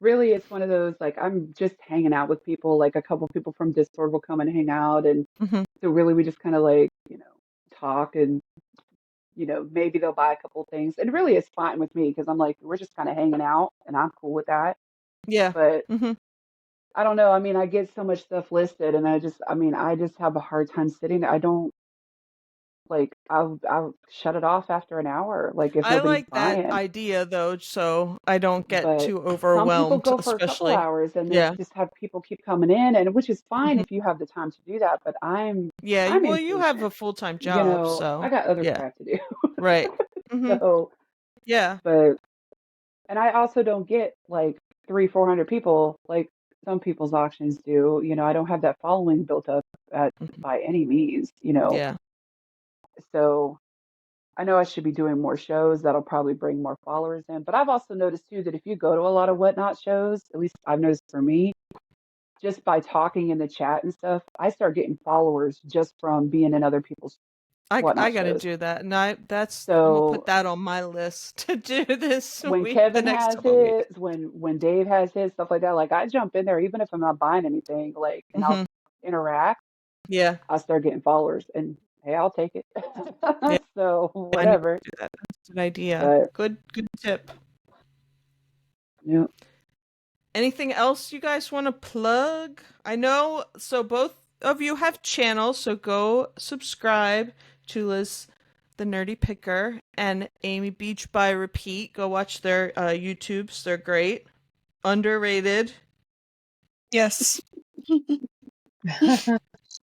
really it's one of those like I'm just hanging out with people. Like a couple people from Discord will come and hang out, and hmm so really we just kind of like, talk and maybe they'll buy a couple things. And really it's fine with me because I'm like we're just kind of hanging out and I'm cool with that. yeah. But hmm I don't know. I mean, I get so much stuff listed and I just have a hard time sitting. I don't like I'll shut it off after an hour, like if I nobody's like that buying. idea though, so I don't get But too some people overwhelmed, go for a couple especially. hours and they Yeah. just have people keep coming in, and which is fine hmm if you have the time to do that, but Yeah. I'm Well, you have impatient. a full-time job, I so got other yeah. crap to do. Right. hmm So, Yeah. but and I also don't get like 400 people like some people's auctions do. I don't have that following built up at Mhm. by any means. Yeah. So I know I should be doing more shows that'll probably bring more followers in. But I've also noticed too that if you go to a lot of Whatnot shows, at least I've noticed for me, just by talking in the chat and stuff, I start getting followers just from being in other people's I Whatnot got to shows. do that, and I'm gonna put So that on my list to do this when week, the Kevin next has couple of weeks. his, when Dave has his, stuff like that, like I jump in there even if I'm not buying anything, like, and I'll hmm interact, Yeah. I start getting followers, and hey, I'll take it. Yeah. So I need whatever. to do that. That's a good idea. But Good tip. yeah, Anything else you guys want to plug? I know, so both of you have channels, so go subscribe to Liz the Nerdy Picker and Amy Beach by Repeat. Go watch their YouTubes. They're great. Underrated. Yes.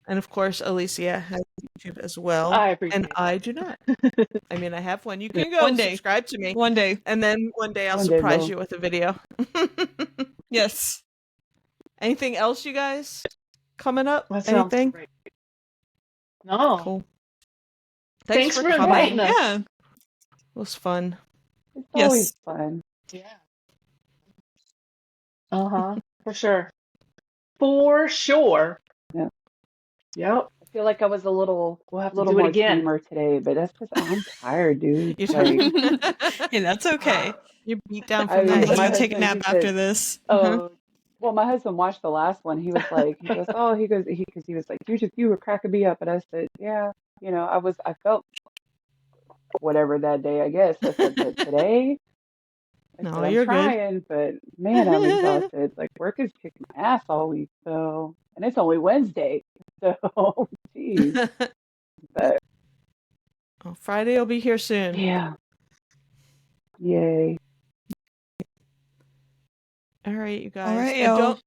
And of course, Alicia has YouTube as well. I And appreciate I that. do not. I mean, I have one. You Yeah. can go One day. subscribe to me. One day. And then one day I'll one day surprise we'll. you with a video. Yes. Anything else, you guys? Coming up? That sounds Anything? great. No. Cool. Thanks for for coming. inviting us. Yeah. It was fun. It's Yes. always fun. Yeah. Uh-huh. For sure. For sure. Yeah. Yep. I feel like I was a little We'll have to little do it more again. tamer today, but that's because I'm tired, dude. You Like, Hey, that's okay. You're beat down I from I'm that mean, gonna my go heat. take a husband, nap he after said, this. "Oh, well, my husband watched the last one. He was like, because he was like, you were cracking me up," and I said, "Yeah, I felt whatever that day, I guess." I said, "But today," I No, said, "I'm you're good. trying, but man, I'm exhausted. Like, work is kicking my ass all week, so, and it's only Wednesday, so, geez, but Oh, Friday will be here soon. yeah, yay." All right, you All guys. right, And y'all. don't